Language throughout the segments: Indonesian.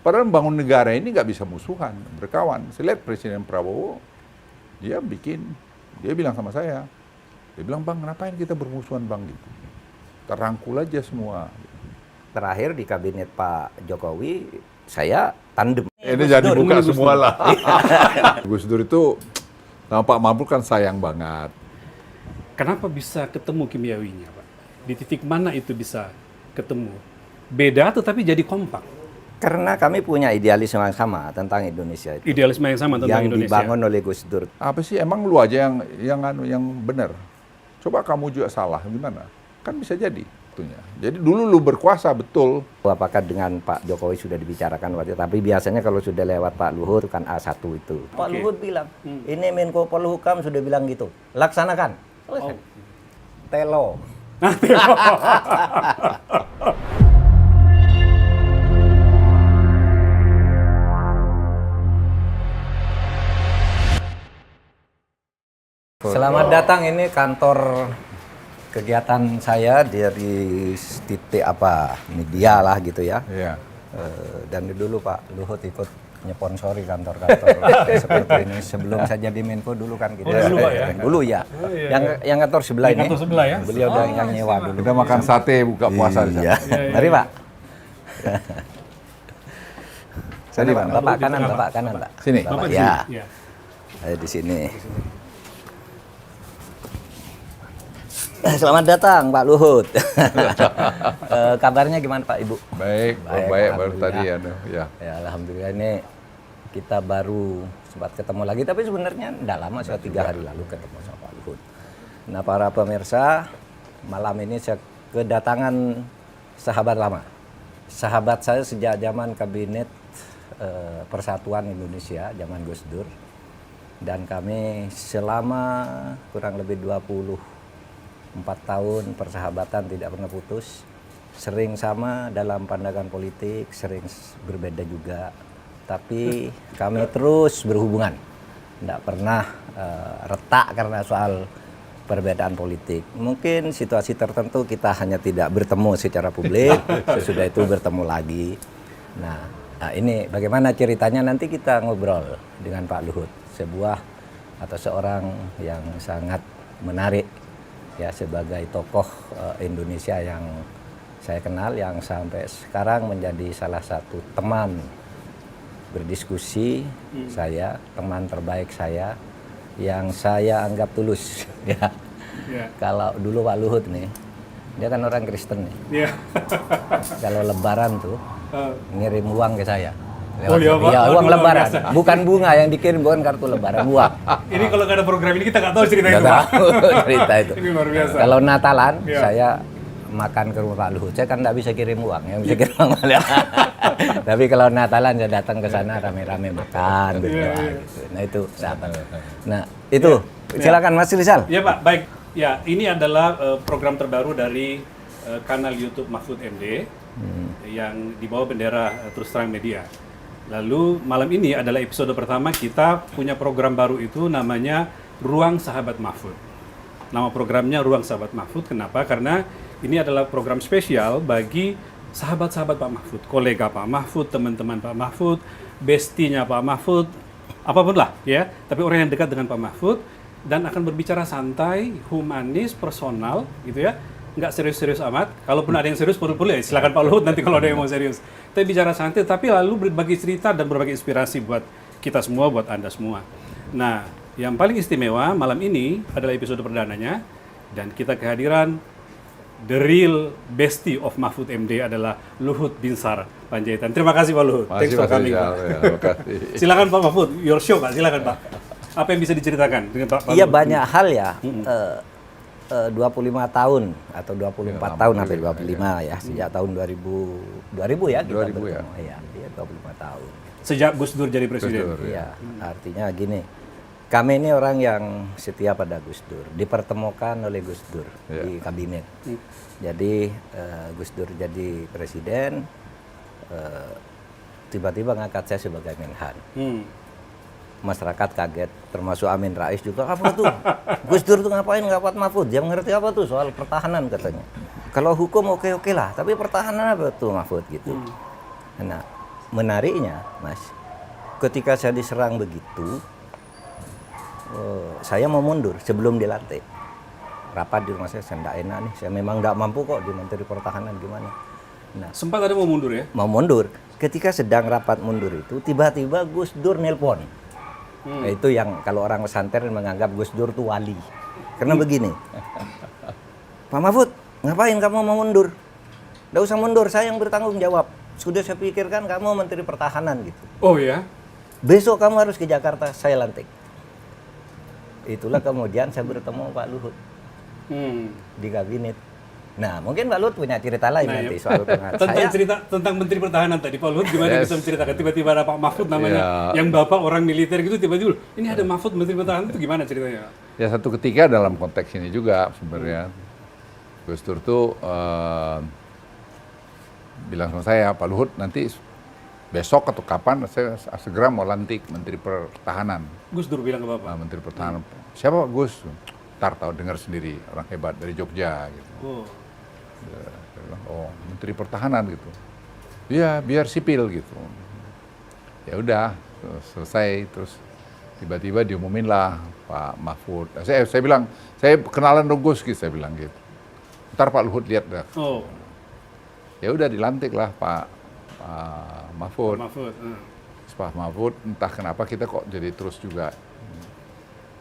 Padahal membangun negara ini nggak bisa musuhan, berkawan. Saya lihat Presiden Prabowo, dia bilang sama saya, dia bilang, Bang, ngapain kita bermusuhan, Bang, gitu. Terangkul aja semua. Terakhir di kabinet Pak Jokowi, saya tandem. Ini jadi buka semua lah. Gus Dur itu sama Pak Mahfud kan sayang banget. Kenapa bisa ketemu kimiawinya, Pak? Di titik mana itu bisa ketemu? Beda tetapi jadi kompak. Karena kami punya idealisme yang sama tentang Indonesia itu. Idealisme yang sama tentang yang Indonesia. dibangun oleh Gus Dur. Apa sih, emang lu aja yang benar? Coba kamu juga salah, gimana? Kan bisa jadi. Jadi dulu lu berkuasa, betul. Apakah dengan Pak Jokowi sudah dibicarakan waktu itu? Tapi biasanya kalau sudah lewat Pak Luhut kan A1 itu. Pak Luhut bilang, ini Menko Polhukam sudah bilang gitu. Laksanakan. Selesai. Telo. Selamat datang, ini kantor kegiatan saya dari titik media lah gitu ya. Iya. Dan dulu Pak Luhut ikut nyponsori kantor-kantor seperti ini sebelum saya jadi Menko dulu kan gitu. Dulu Pak ya? Dulu ya. Yang kantor sebelah ini. Kantor sebelah ya? Beliau udah yang nyewa dulu. Kita makan sate buka puasa di sana. Iya. Mari Pak. Sini Pak, Bapak Di kanan, tengah, Bapak kanan Pak. Sini. Bapak, Bapak di ya. sini? Ya. Saya di sini. Selamat datang Pak Luhut. Kabarnya gimana Pak Ibu? Baik, baru tadi ya. Ya, alhamdulillah ini kita baru sempat ketemu lagi, tapi sebenarnya tidak lama, saya 3 hari lalu ketemu sama Pak Luhut. Nah, para pemirsa, malam ini saya kedatangan sahabat lama. Sahabat saya sejak zaman kabinet Persatuan Indonesia, zaman Gus Dur. Dan kami selama kurang lebih 4 tahun persahabatan tidak pernah putus, sering sama dalam pandangan politik, sering berbeda juga, tapi kami terus berhubungan, tidak pernah retak karena soal perbedaan politik. Mungkin situasi tertentu kita hanya tidak bertemu secara publik, sesudah itu bertemu lagi. Nah, ini bagaimana ceritanya nanti kita ngobrol dengan Pak Luhut, seorang yang sangat menarik. Ya, sebagai tokoh Indonesia yang saya kenal, yang sampai sekarang menjadi salah satu teman berdiskusi saya, teman terbaik saya, yang saya anggap tulus. Ya. Kalau dulu Pak Luhut nih, dia kan orang Kristen nih. Kalau Lebaran tuh ngirim uang ke saya. Iya, uang Lebaran, biasa. Bukan bunga yang dikirim, bukan kartu Lebaran, uang. Ini kalau nggak ada program ini kita nggak tahu cerita itu. Cerita itu. Ini luar biasa. Kalau Natalan, saya makan ke rumah Pak Luhut, saya kan nggak bisa kirim uang, yang bisa kirim uang. Tapi kalau Natalan saya datang ke sana rame-rame makan, berdoa. Gitu. Nah itu sahabat. Nah itu, silakan Mas Rizal. Ya Pak, baik. Ya, ini adalah program terbaru dari kanal YouTube Mahfud MD yang di bawah bendera Terus Terang Media. Lalu malam ini adalah episode pertama, kita punya program baru itu namanya Ruang Sahabat Mahfud. Nama programnya Ruang Sahabat Mahfud, kenapa? Karena ini adalah program spesial bagi sahabat-sahabat Pak Mahfud, kolega Pak Mahfud, teman-teman Pak Mahfud, bestinya Pak Mahfud, apapun lah ya, tapi orang yang dekat dengan Pak Mahfud, dan akan berbicara santai, humanis, personal gitu ya. Nggak serius-serius amat. Kalaupun ada yang serius, boleh silakan Pak Luhut nanti kalau ada yang mau serius. Tapi bicara santai, tapi lalu berbagi cerita dan berbagi inspirasi buat kita semua, buat Anda semua. Nah, yang paling istimewa malam ini adalah episode perdananya, dan kita kehadiran the real bestie of Mahfud MD adalah Luhut Binsar Panjaitan. Terima kasih Pak Luhut. Thanks for coming. Silakan Pak Mahfud, your show Pak, silakan Pak. Apa yang bisa diceritakan dengan Pak Luhut? Iya, banyak hal ya. 25 tahun atau 24 tahun sampai 25 ya, sejak tahun 2000 ya kita 2000 bertemu. Ya, 25 tahun. Sejak Gus Dur jadi presiden. Iya, artinya gini. Kami ini orang yang setia pada Gus Dur, dipertemukan oleh Gus Dur di kabinet. Jadi Gus Dur jadi presiden, tiba-tiba ngangkat saya sebagai Menhan. Masyarakat kaget, termasuk Amin Rais juga, apa tuh? Gus Dur tuh ngapain ngangkat Mahfud? Dia ngerti apa tuh soal pertahanan katanya. Kalau hukum oke lah, tapi pertahanan apa tuh Mahfud gitu. Nah, menariknya, Mas, ketika saya diserang begitu, saya mau mundur sebelum dilantik. Rapat di rumah saya nggak enak nih, saya memang nggak mampu kok di Menteri Pertahanan gimana. Nah, Sempat ada mau mundur ya? mau mundur. Ketika sedang rapat mundur itu, tiba-tiba Gus Dur nelpon. Nah, itu yang kalau orang pesantren menganggap Gus Dur itu wali. Karena begini, Pak Mahfud, ngapain kamu mau mundur? Nggak usah mundur, saya yang bertanggung jawab. Sudah saya pikirkan kamu Menteri Pertahanan gitu. Oh ya? Besok kamu harus ke Jakarta, saya lantik. Itulah kemudian saya bertemu Pak Luhut di kabinet. Nah, mungkin Pak Luhut punya cerita lain nanti soal tentang cerita tentang Menteri Pertahanan tadi, Pak Luhut gimana bisa menceritakan tiba-tiba ada Pak Mahfud namanya, yang bapak orang militer gitu tiba-tiba ini ada Mahfud Menteri Pertahanan, itu gimana ceritanya? Ya satu ketika dalam konteks ini juga sebenarnya Gus Dur tuh bilang sama saya, Pak Luhut nanti besok atau kapan saya segera mau lantik Menteri Pertahanan. Gus Dur bilang ke bapak? Menteri Pertahanan. Siapa Pak Gus? Ntar tahu dengar sendiri, orang hebat dari Jogja gitu. Oh. Saya bilang, oh Menteri Pertahanan gitu. Iya, biar sipil gitu. Ya udah, selesai terus tiba-tiba diumumin lah Pak Mahfud. Saya bilang, saya kenalan dong Gus gitu, saya bilang gitu. Ntar Pak Luhut lihat dah. Oh. Ya udah dilantik lah Pak Mahfud. Pak Mahfud, entah kenapa kita kok jadi terus juga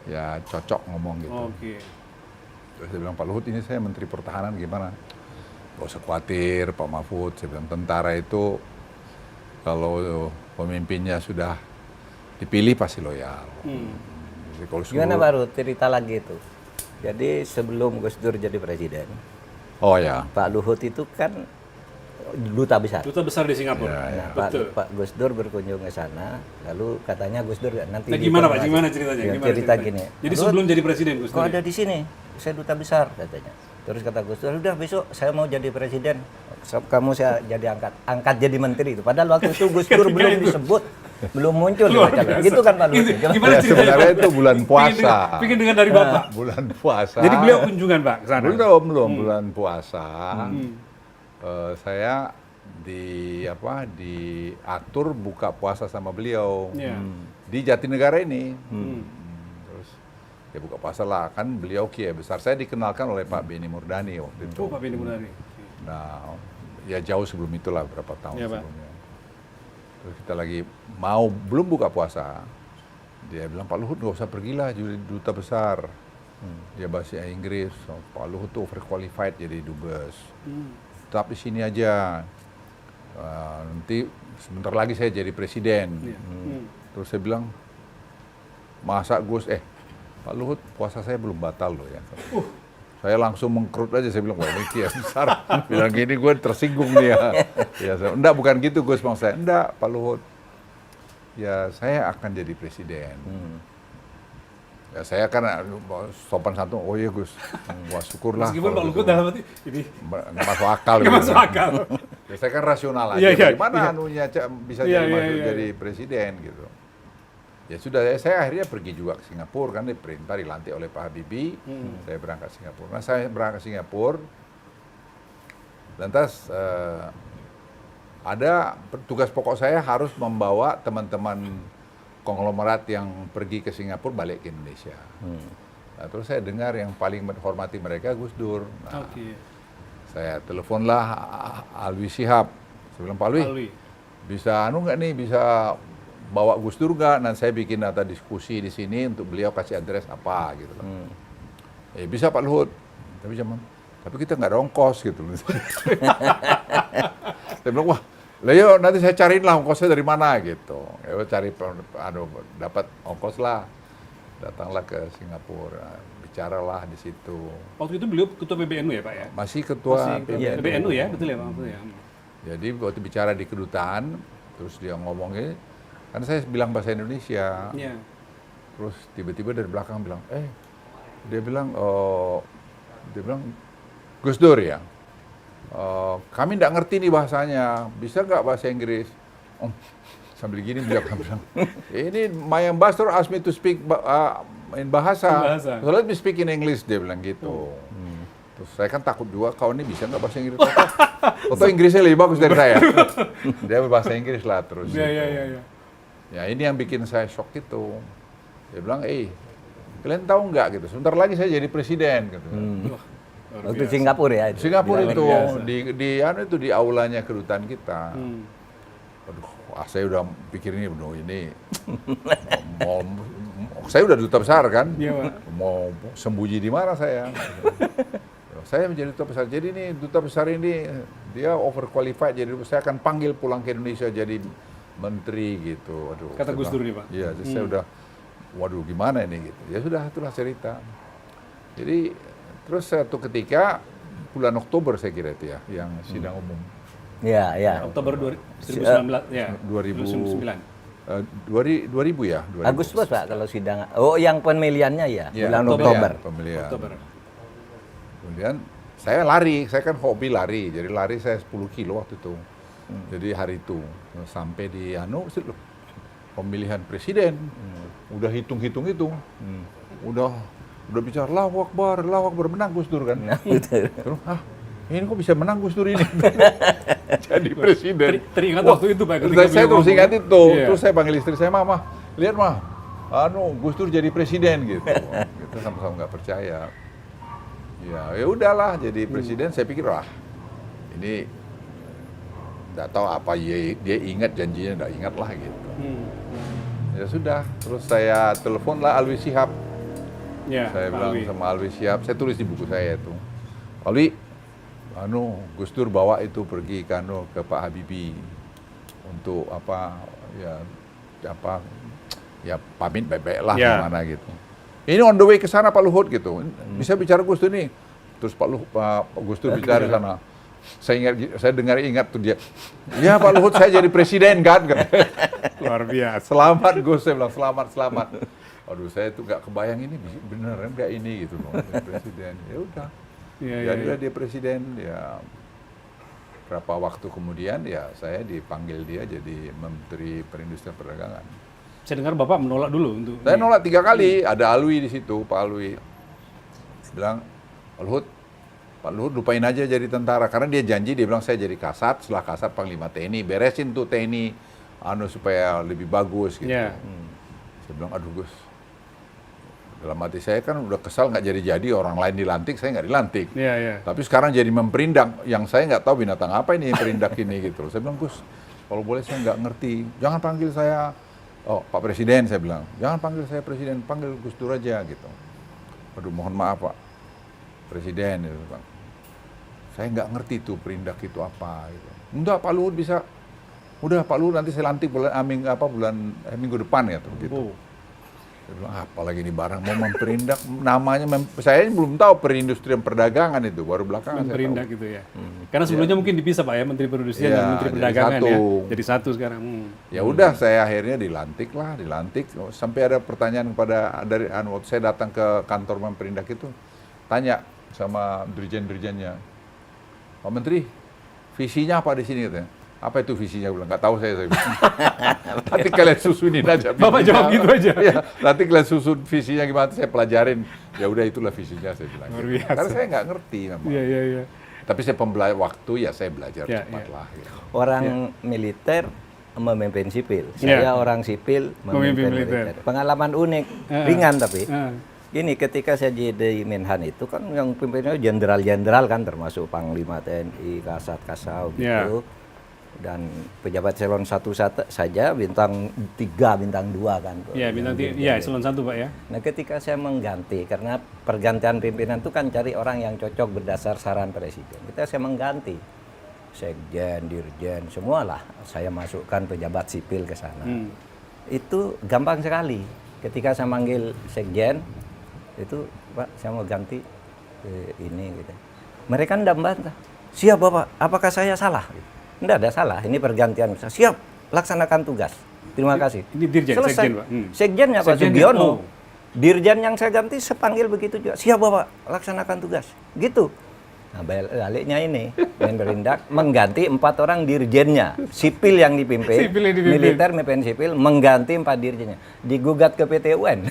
ya cocok ngomong gitu. Oke. Terus saya bilang, Pak Luhut ini saya Menteri Pertahanan gimana? Gak usah khawatir Pak Mahfud, saya bilang tentara itu kalau pemimpinnya sudah dipilih pasti loyal. Jadi kalau gimana baru cerita lagi itu? Jadi sebelum Gus Dur jadi presiden, oh ya, Pak Luhut itu kan duta besar. Duta besar di Singapura. Ya, ya. Betul. Pak Gus Dur berkunjung ke sana, lalu katanya Gus Dur nanti. Nah, gimana Pak? Gimana ceritanya? Ya, Gimana cerita ceritanya? gini. Jadi sebelum jadi presiden Gus Kok Dur. ada di sini? Saya duta besar katanya. Terus kata Gus Dur, udah besok saya mau jadi presiden. Kamu saya jadi angkat jadi menteri itu. Padahal waktu itu Gus Dur belum disebut, belum muncul wacana. Gitu kan Pak Luhut. Gimana ya, ceritanya? sebenarnya itu bulan puasa. Pengen dengar dari bapak. Bulan puasa. Jadi beliau kunjungan Pak ke sana. Belum bulan puasa. Saya diatur buka puasa sama beliau di Jatinegara ini. Terus ya buka puasa lah, kan beliau kiai besar. Saya dikenalkan oleh Pak Beni Murdani waktu itu. Oh, Pak Beni Murdani. Nah, ya jauh sebelum itulah, berapa tahun Ya, Pak. sebelumnya. Terus kita lagi belum buka puasa. Dia bilang, Pak Luhut nggak usah pergilah jadi duta besar. Dia bahasa Inggris. Pak Luhut tuh overqualified jadi dubes. Tetap di sini aja. Nanti sebentar lagi saya jadi presiden. Terus saya bilang, masa Gus, Pak Luhut puasa saya belum batal loh ya. Saya langsung mengkerut aja, saya bilang, wah ini kiai besar. Bilang gini gue tersinggung nih ya. Enggak, bukan gitu Gus, maksud saya. Enggak, Pak Luhut. Ya saya akan jadi presiden. Ya saya kan sopan santun, oh iya Gus, wah syukurlah. Meskipun Pak Luhut dalam hati, ini nggak masuk akal. nggak masuk akal. Ya, saya kan rasional aja, bagaimana anunya bisa jadi presiden gitu. Ya sudah, saya akhirnya pergi juga ke Singapura, kan diperintah dilantik oleh Pak Habibie, saya berangkat ke Singapura. Nah saya berangkat ke Singapura, lantas ada tugas pokok saya harus membawa teman-teman konglomerat yang pergi ke Singapura balik ke Indonesia. Nah, terus saya dengar yang paling menghormati mereka Gus Dur. Nah, saya teleponlah Alwi Shihab. Saya bilang, Pak Alwi, bisa nggak nih, bisa bawa Gus Dur nggak? Nah, saya bikin data diskusi di sini untuk beliau kasih address apa gitu. Bisa Pak Luhut. Tapi kita nggak ada ongkos gitu. Saya bilang, wah, lah yuk nanti saya cariin lah ongkosnya dari mana gitu. Ya cari dapat ongkos lah. Datanglah ke Singapura, bicaralah di situ. Waktu itu beliau ketua PBNU ya Pak ya? Masih ketua PBNU ya, betul ya Pak? Jadi waktu bicara di kedutaan, terus dia ngomongnya, kan saya bilang bahasa Indonesia. Terus tiba-tiba dari belakang bilang, dia bilang Gus Dur ya. Kami nggak ngerti nih bahasanya, bisa nggak bahasa Inggris? Sambil gini beliau bilang, ini my ambassador asked me to speak in bahasa. So let me speak in English, dia bilang gitu. Terus saya kan takut juga, kau ini bisa nggak bahasa Inggris? Atau Inggrisnya lebih bagus dari saya. Dia berbahasa Inggris lah terus. Iya. Ya ini yang bikin saya shock itu. Dia bilang, kalian tahu nggak gitu, sebentar lagi saya jadi presiden gitu. Waktu Singapura ya. Singapura Luar itu biasa. di aulanya kedutaan kita. Aduh, saya udah pikir ini mau saya udah duta besar kan, Iya, Pak. mau sembunyi di mana saya? Saya menjadi duta besar. Jadi ini duta besar ini dia overqualified, jadi saya akan panggil pulang ke Indonesia jadi menteri gitu. Waduh. Kata Gus Dur nih, Pak. Iya, saya udah, waduh gimana ini gitu. Ya sudah, itulah cerita. Jadi terus satu ketika bulan Oktober saya kira itu ya, yang sidang umum. Iya. Oktober 2019 ya. 2009 2009. 2000 ya. 2000. Agustus Pak kalau sidang. Oh, yang pemilihannya ya, Ya, bulan Oktober. Oktober. Pemilihan. Oktober. Kemudian saya lari, saya kan hobi lari, jadi lari saya 10 kilo waktu itu. Jadi hari itu sampai di pemilihan presiden, udah hitung-hitung, udah bicara Allahu Akbar, menang Gus Dur kan. Nah, betul. Terus, ini kok bisa menang Gus Dur ini? Jadi presiden. Teringat Wah, waktu itu Pak. ketika saya beliau terus ngomong. ingat itu. Iya. Terus saya panggil istri saya, Mama, lihat Mah, Gus Dur jadi presiden gitu. Kita sama-sama nggak percaya. Ya udahlah jadi presiden. Saya pikir ini nggak tahu apa dia ingat janjinya, nggak ingat lah gitu. Ya sudah. Terus saya telepon lah Alwi Shihab. Ya, Saya Pak bilang Alwi. sama Alwi Shihab, saya tulis di buku saya itu, Alwi, Gus Dur bawa itu pergi ke Pak Habibie untuk pamit baik-baik lah Ya. gimana gitu. Ini on the way ke sana Pak Luhut gitu, bisa bicara Gus Dur nih. Terus Pak Gus Dur bicara di sana. Saya ingat tuh dia, ya Pak Luhut saya jadi presiden kan. Luar biasa. Selamat Gus, saya bilang selamat. Aduh, saya tuh nggak kebayang ini beneran nggak ini gitu loh, jadi presiden. Ya udah, jadilah dia presiden. Ya berapa waktu kemudian ya saya dipanggil dia jadi Menteri Perindustrian Perdagangan. Saya dengar Bapak menolak dulu untuk. Saya nolak 3 kali, ada Alwi di situ, Pak Alwi bilang, Pak Luhut lupain aja jadi tentara, karena dia janji, dia bilang saya jadi Kasat, setelah Kasat Panglima TNI, beresin tuh TNI supaya lebih bagus gitu. Ya. Saya bilang, aduh Gus, dalam hati saya kan udah kesal nggak jadi orang lain dilantik, saya nggak dilantik. Iya. Tapi sekarang jadi memperindak, yang saya nggak tahu binatang apa ini yang perindak ini gitu. Saya bilang, Gus, kalau boleh saya nggak ngerti, jangan panggil saya, Pak Presiden, saya bilang, jangan panggil saya Presiden, panggil Gus Dur aja gitu. Aduh, mohon maaf Pak Presiden, gitu, Pak. Saya nggak ngerti tuh perindak itu apa. Gitu. Enggak, Pak Luhut bisa. Udah Pak Luhut nanti saya lantik minggu depan ya tuh gitu. Saya bilang, apalagi ini barang mau memperindak, namanya saya belum tahu perindustrian perdagangan itu, baru belakangan Memperindak saya tahu. gitu ya. Karena sebelumnya mungkin dipisah Pak ya, Menteri Perindustrian Iya, dan Menteri jadi Perdagangan satu. ya. Jadi satu sekarang. Ya udah, saya akhirnya dilantik. Sampai ada pertanyaan dari waktu saya datang ke kantor memperindak itu, tanya sama dirjen-dirjennya, Pak Menteri, visinya apa di sini katanya? Apa itu visinya? Bilang, nggak tahu saya bilang. Nanti kalian susunin aja. Bapak jawab gitu aja. Ya, nanti kalian susun visinya gimana, saya pelajarin. Ya udah, itulah visinya, saya bilang. Luar Gitu. biasa. Karena saya nggak ngerti memang. Iya. Tapi saya waktu ya saya belajar cepat lah. Gitu. Orang militer memimpin sipil. Ya. Saya orang sipil Memimpin memimpin militer. militer. Pengalaman unik, ringan tapi. Ah. Gini, ketika saya jadi Menhan itu kan yang pimpinnya jenderal-jenderal kan, termasuk Panglima TNI, Kasat, Kasau gitu. Ya. Dan pejabat eselon 1 saja bintang 3, bintang 2 kan. Iya, bintang 3. Iya, eselon 1 Pak ya. Nah, ketika saya mengganti, karena pergantian pimpinan itu kan cari orang yang cocok berdasar saran presiden. Kita saya mengganti sekjen, dirjen, semualah saya masukkan pejabat sipil ke sana. Itu gampang sekali. Ketika saya manggil sekjen, itu Pak, saya mau ganti ini gitu. Mereka tidak membantah. Siap Bapak, apakah saya salah? Tidak ada salah, ini pergantian. Siap, laksanakan tugas. Terima kasih. Ini dirjen, selesai. sekjen, Pak. Sekjennya Pak Sekjen, Sugiono. oh. Dirjen yang saya ganti sepanggil begitu juga. Siap Bapak, laksanakan tugas. Gitu. Nah, baliknya ini, Menperindak mengganti 4 orang dirjennya. Sipil yang dipimpin, Sipil yang dipimpin. militer mimpin sipil, mengganti 4 dirjennya. Digugat ke PT UN.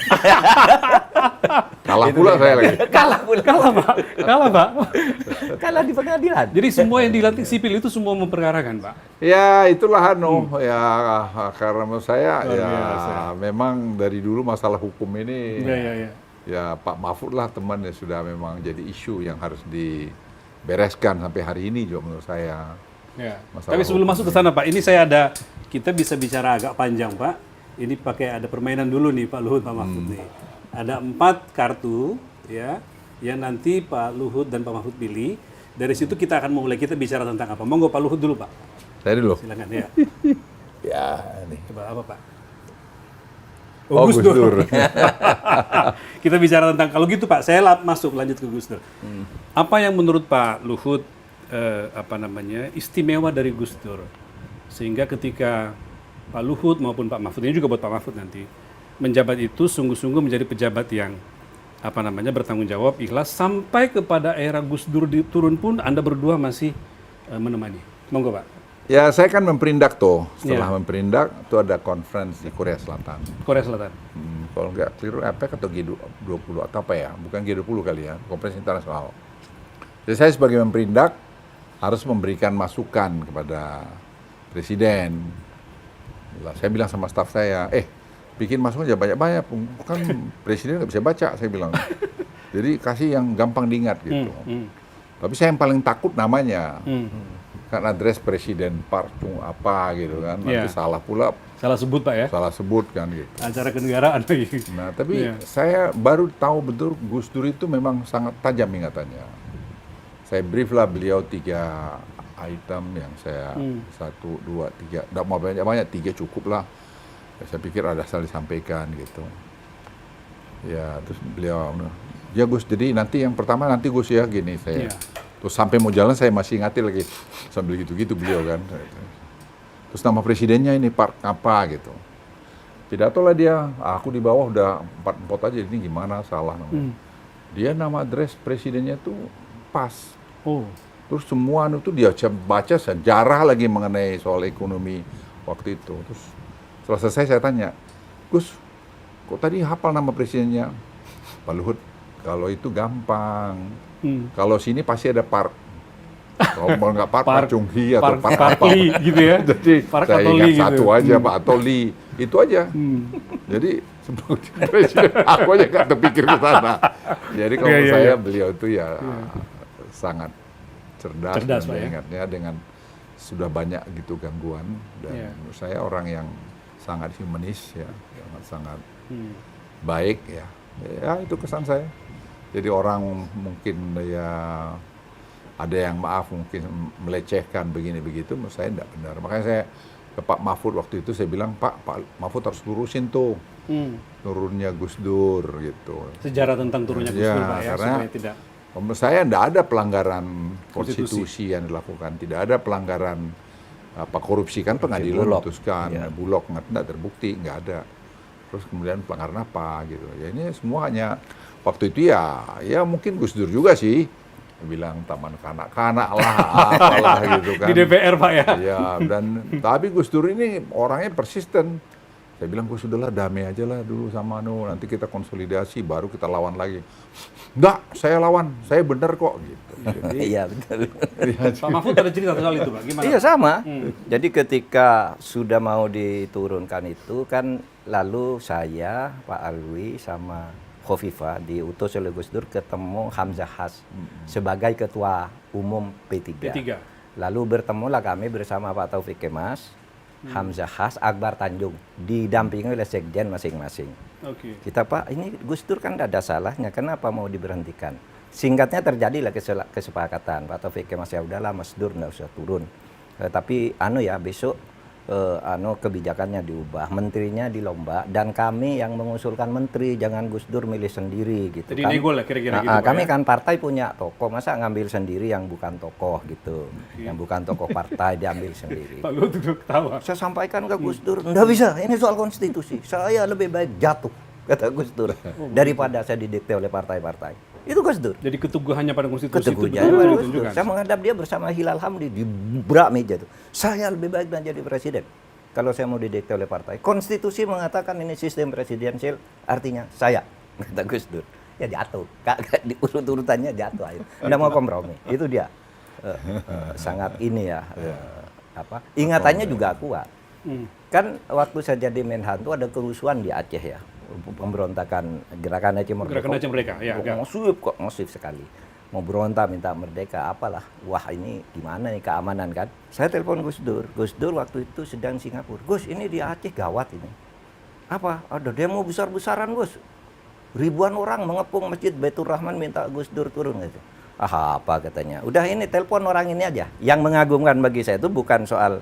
Kalah pula saya lagi. Kalah pula. Kalah Pak, kalah Pak. Kalah di pengadilan. Jadi semua yang dilantik sipil itu semua memperkarakan Pak. Ya itulah ya karena menurut saya Luar ya biasa. memang dari dulu masalah hukum ini Iya. ya Pak Mahfud lah teman yang sudah memang jadi isu yang harus dibereskan sampai hari ini juga menurut saya. Ya. Masalah Tapi sebelum hukum masuk ke sana Pak, ini kita bisa bicara agak panjang Pak. Ini pakai ada permainan dulu nih Pak Luhut, Pak Mahfud nih. Ada 4 kartu ya, yang nanti Pak Luhut dan Pak Mahfud pilih. Dari situ kita akan mulai kita bicara tentang apa. Monggo Pak Luhut dulu Pak. Saya dulu. Silakan ya. Ya ini. Coba apa Pak? Oh, Gus Dur. Kita bicara tentang kalau gitu Pak, saya lanjut ke Gus Dur. Apa yang menurut Pak Luhut istimewa dari Gus Dur sehingga ketika Pak Luhut maupun Pak Mahfud, ini juga buat Pak Mahfud nanti, menjabat itu sungguh-sungguh menjadi pejabat yang bertanggung jawab, ikhlas, sampai kepada era Gus Dur turun pun Anda berdua masih menemani. Monggo Pak. Ya saya kan memperindak tuh. Setelah Ya. memperindak itu ada conference di Korea Selatan. Korea Selatan. Kalau nggak keliru APEC atau G20 atau apa ya, bukan G20 kali ya, konferensi internasional. Jadi saya sebagai memperindak harus memberikan masukan kepada presiden. Lah, saya bilang sama staf saya, bikin masukan aja banyak-banyak, kan presiden nggak bisa baca, saya bilang. Jadi kasih yang gampang diingat gitu. Tapi saya yang paling takut namanya. Kan address presiden Park Chung apa gitu kan, nanti Yeah. salah pula, Salah sebut Pak ya. salah sebut kan gitu. Acara kenegaraan lagi. Nah, tapi Iya. saya baru tahu betul Gus Dur itu memang sangat tajam ingatannya. Saya brief lah beliau 3 item yang saya 1, 2, 3, tidak mau banyak-banyak, 3 cukup lah. Saya pikir ada asal disampaikan gitu. Ya, terus beliau, ya Gus, jadi nanti yang pertama nanti Gus ya gini saya. Iya. Terus sampai mau jalan saya masih ingatin lagi sambil gitu-gitu beliau kan. Terus nama presidennya ini Park apa gitu. Pidato lah dia, aku di bawah udah 4 aja, ini gimana salah namanya. Dia nama address presidennya tuh pas. Oh. Terus semua itu dia baca sejarah lagi mengenai soal ekonomi waktu itu. Terus setelah selesai saya tanya, Gus, kok tadi hafal nama presidennya? Pak Luhut, kalau itu gampang. Kalau sini pasti ada Park. Kalau mau nggak Park Chung Hee atau Park apa. Lee gitu ya. Jadi Park saya atau ingat Lee gitu. satu aja Pak atau Lee. Itu aja. Jadi sebelum presiden aku aja nggak terpikir ke sana. Jadi kalau Iya, iya, saya iya. beliau itu ya sangat cerdas Cerdas, dan Pak, ya. ingatnya dengan sudah banyak gitu gangguan dan Iya. menurut saya orang yang sangat humanis ya, sangat baik ya. Ya itu kesan saya. Jadi orang mungkin ya ada yang maaf mungkin melecehkan begini begitu, menurut saya tidak benar. Makanya saya ke Pak Mahfud waktu itu saya bilang, Pak Mahfud harus lurusin tuh turunnya Gus Dur gitu. Sejarah tentang turunnya Gus Ya, Dur Pak ya, karena supaya tidak. menurut saya tidak ada pelanggaran Konstitusi. konstitusi yang dilakukan, tidak ada pelanggaran korupsi kan pengadilan Bulog. memutuskan, Ya. Bulog nggak terbukti, nggak ada. Terus kemudian pelanggaran apa gitu. Ya ini semua hanya waktu itu ya mungkin Gus Dur juga sih bilang taman kanak-kanak lah, apalah gitu kan. Di DPR Pak ya. Ya, dan tapi Gus Dur ini orangnya persisten. Saya bilang, Gus sudahlah damai aja lah dulu sama nanti kita konsolidasi baru kita lawan lagi. Enggak, saya lawan, saya benar kok gitu. Jadi, Iya betul. Pak Mahfud ada cerita soal itu Pak, gimana? Iya sama. Jadi ketika sudah mau diturunkan itu kan lalu saya, Pak Alwi sama Khofifah diutus oleh Gus Dur ketemu Hamzah Has sebagai ketua umum P3. P3. Lalu bertemulah kami bersama Pak Taufik Kemas, Hamzah Has, Akbar Tanjung, didampingi oleh sekjen masing-masing. Oke. Kita Pak, ini Gus Dur kan tidak ada salahnya, kenapa mau diberhentikan? Singkatnya terjadilah kesepakatan. Pak Taufik Kemas ya udahlah Mas Dur nggak usah turun. Tapi besok kebijakannya diubah, menterinya dilomba dan kami yang mengusulkan menteri, jangan Gus Dur milih sendiri gitu. Jadi nego lah kira-kira gitu, Pak, Kami ya? kan partai punya tokoh, masa ngambil sendiri yang bukan tokoh gitu, yang bukan tokoh partai diambil sendiri. Pak Luhut duduk ketawa. Saya sampaikan ke Gus Dur, nggak bisa, ini soal konstitusi, saya lebih baik jatuh, kata Gus Dur, daripada saya didikte oleh partai-partai. Itu Gus Dur. Jadi keteguhannya pada konstitusi itu Keteguhannya betul-betul Gus Dur. ditunjukkan. Saya menghadap dia bersama Hilal Hamdi di berak meja tuh. Saya lebih baik dan jadi presiden kalau saya mau didikte oleh partai. Konstitusi mengatakan ini sistem presidensial, artinya saya, kata Gus Dur. ya jatuh. Di urut-urutannya jatuh aja. Nggak mau kompromi. Itu dia. Sangat ini ya. Ingatannya juga kuat. Kan waktu saya jadi Menhan itu ada kerusuhan di Aceh ya. Pemberontakan Gerakan Aceh Merdeka. Gerakan Aceh Merdeka, ya. Masif sekali. Mau berontak minta merdeka apalah. Wah ini gimana nih keamanan kan. Saya telepon Gus Dur. Gus Dur waktu itu sedang Singapura. Gus ini di Aceh gawat ini. Apa? Ada demo besar-besaran Gus. Ribuan orang mengepung Masjid Baitur Rahman minta Gus Dur turun gitu. Apa katanya. Udah ini telepon orang ini aja. Yang mengagumkan bagi saya itu bukan soal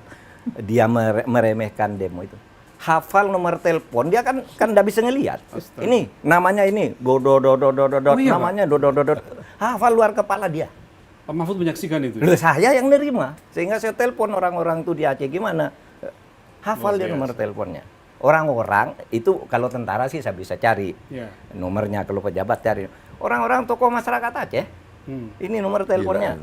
dia meremehkan demo itu. Hafal nomor telepon, dia kan nggak bisa ngelihat. Ini namanya ini namanya dodododot. Hafal luar kepala dia. Pak Mahfud menyaksikan itu. Loh, saya yang nerima. Sehingga saya telepon orang-orang tuh di Aceh gimana? Hafal dia nomor teleponnya. Orang-orang itu kalau tentara sih saya bisa cari nomornya, kalau pejabat cari. Orang-orang tokoh masyarakat Aceh. Ini nomor teleponnya.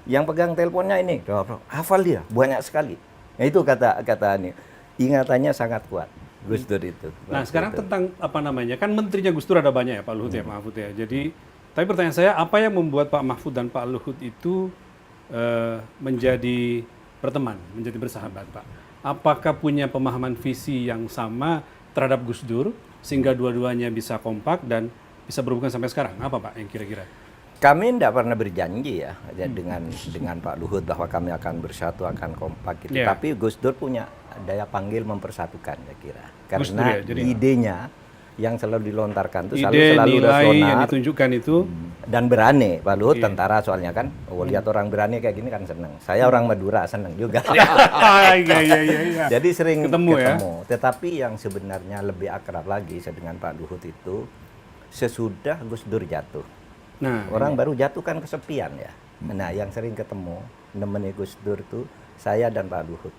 Yang pegang teleponnya ini, hafal dia banyak sekali. Nah, itu kata ini. Ingatannya sangat kuat Gus Dur itu. Nah sekarang tentang apa namanya, kan menterinya Gus Dur ada banyak ya Pak Luhut ya, Pak Mahfud ya. Jadi tapi pertanyaan saya, apa yang membuat Pak Mahfud dan Pak Luhut itu menjadi berteman, menjadi bersahabat Pak? Apakah punya pemahaman visi yang sama terhadap Gus Dur sehingga dua-duanya bisa kompak dan bisa berhubungan sampai sekarang? Apa Pak yang kira-kira? Kami tidak pernah berjanji ya dengan Pak Luhut bahwa kami akan bersatu, akan kompak gitu. Tapi Gus Dur punya daya panggil mempersatukan, saya kira. Karena idenya yang selalu dilontarkan itu selalu nilai rasional yang ditunjukkan itu dan berani. Pak Luhut tentara soalnya kan, lihat orang berani kayak gini kan seneng. Saya orang Madura seneng juga. Jadi sering ketemu. Tetapi yang sebenarnya lebih akrab lagi saya dengan Pak Luhut itu sesudah Gus Dur jatuh. Nah, orang baru jatuh kan kesepian ya. Nah, yang sering ketemu nemeni Gus Dur itu saya dan Pak Luhut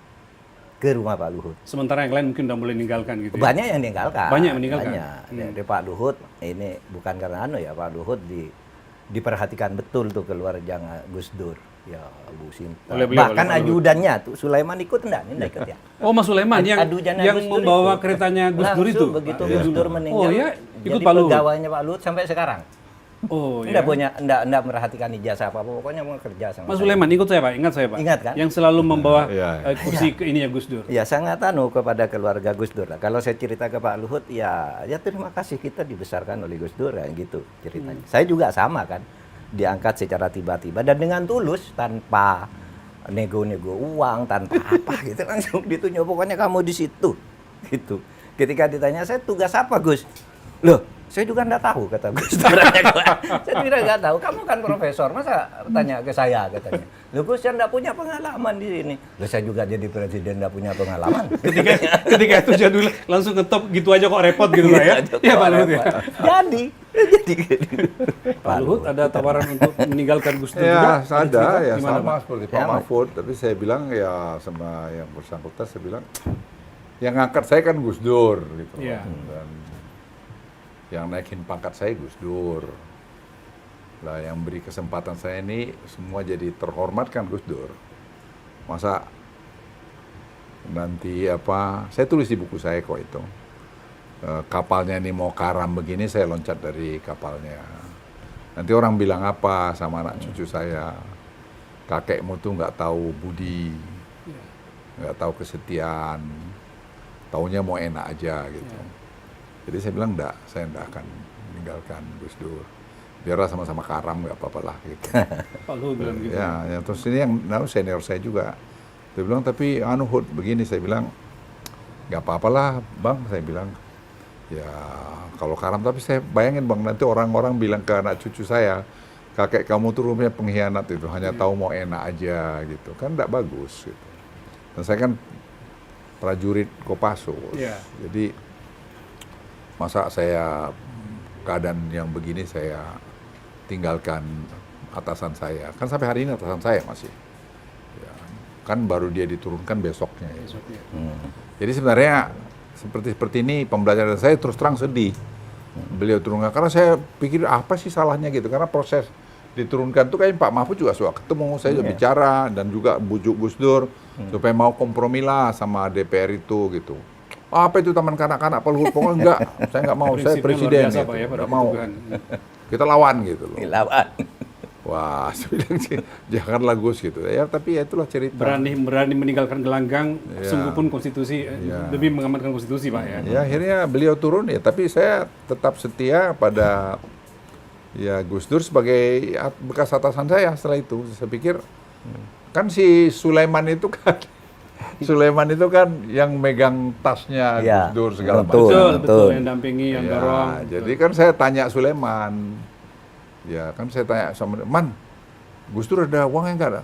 ke rumah Pak Luhut. Sementara yang lain mungkin udah mulai meninggalkan gitu. Banyak yang meninggalkan. Banyak yang meninggalkan. Dari Pak Luhut ini bukan karena Pak Luhut diperhatikan betul tuh keluarga Gus Dur. Ya, Bu Sinta. Bahkan ajudannya tuh Sulaiman ikut enggak ikut ya. Oh, Mas Sulaiman yang membawa keretanya Gus Dur itu. Begitu Gus Dur meninggal. Oh ya, ikut jadi Pak Luhut. pegawainya Pak Luhut sampai sekarang. Oh ya. Enggak merhatikan ijazah apa, pokoknya mau kerja sama. Mas Sulaiman ikut saya Pak, ingat saya Pak. Ingat kan? Yang selalu membawa kursi ke ini ya Gus Dur. Ya sangat kepada keluarga Gus Dur lah. Kalau saya cerita ke Pak Luhut ya terima kasih kita dibesarkan oleh Gus Dur ya gitu ceritanya. Saya juga sama kan, diangkat secara tiba-tiba dan dengan tulus tanpa nego-nego uang, tanpa apa gitu langsung ditunjuk pokoknya kamu di situ gitu. Ketika ditanya saya tugas apa Gus? Loh, saya juga enggak tahu kata Gus Dur. Saya juga enggak tahu. Kamu kan profesor, masa tanya ke saya katanya. Loh Gus, saya enggak punya pengalaman di sini. Loh saya juga jadi presiden enggak punya pengalaman. ketika itu jadul langsung ngetop gitu aja kok repot gitu Pak ya. Iya Pak Luhut ya. Jadi Pak Luhut ada tawaran untuk meninggalkan Gus Dur juga? Ya, ada ya gimana, sama Pak? seperti Pak Mahfud, tapi saya bilang ya sama yang bersangkutan saya bilang yang ngangkat saya kan Gus Dur gitu. Dan yang naikin pangkat saya Gus Dur. Lah yang beri kesempatan saya ini semua jadi terhormat kan Gus Dur. Masa nanti saya tulis di buku saya kok itu. Kapalnya ini mau karam begini saya loncat dari kapalnya. Nanti orang bilang apa sama anak cucu saya. Kakekmu tuh nggak tahu budi. Nggak tahu kesetiaan. Taunya mau enak aja gitu. Jadi saya bilang saya enggak akan meninggalkan Gus Dur. Biar sama-sama karam, nggak apa-apa lah gitu. Pak Luhut bilang gitu. Ya, terus ini yang senior saya juga. Dia bilang tapi Hud begini, saya bilang nggak apa-apa lah Bang, saya bilang ya kalau karam, tapi saya bayangin Bang nanti orang-orang bilang ke anak cucu saya, kakek kamu tuh rumahnya pengkhianat itu, hanya tahu mau enak aja gitu, kan nggak bagus gitu. Dan saya kan prajurit Kopassus, jadi masa saya keadaan yang begini saya tinggalkan atasan saya. Kan sampai hari ini atasan saya masih. Ya, kan baru dia diturunkan besoknya. Ya. Jadi sebenarnya seperti ini pembelajaran saya terus terang sedih. Beliau turunkan karena saya pikir apa sih salahnya gitu. Karena proses diturunkan itu kayak Pak Mahfud juga suka ketemu, saya juga bicara dan juga bujuk Gus Dur supaya mau kompromi lah sama DPR itu gitu. Apa itu taman kanak-kanak Pak Luhut? Pokoknya enggak, saya enggak mau, saya presiden gitu. Ya, enggak mau. kita lawan gitu loh. Lawan. Wah, saya bilang sih, janganlah Gus gitu. Ya, tapi ya itulah cerita. Berani meninggalkan gelanggang, Iya. sungguh pun konstitusi Iya. demi mengamankan konstitusi, Pak ya. Ya akhirnya beliau turun ya, tapi saya tetap setia pada ya Gus Dur sebagai bekas atasan saya setelah itu. Saya pikir kan si Sulaiman itu kan yang megang tasnya Ya, Gus Dur segala betul. macam. Betul, yang dampingi, yang Ya, dorong. jadi kan saya tanya Sulaiman, ya kan saya tanya sama Man, Gus Dur ada uangnya nggak ada?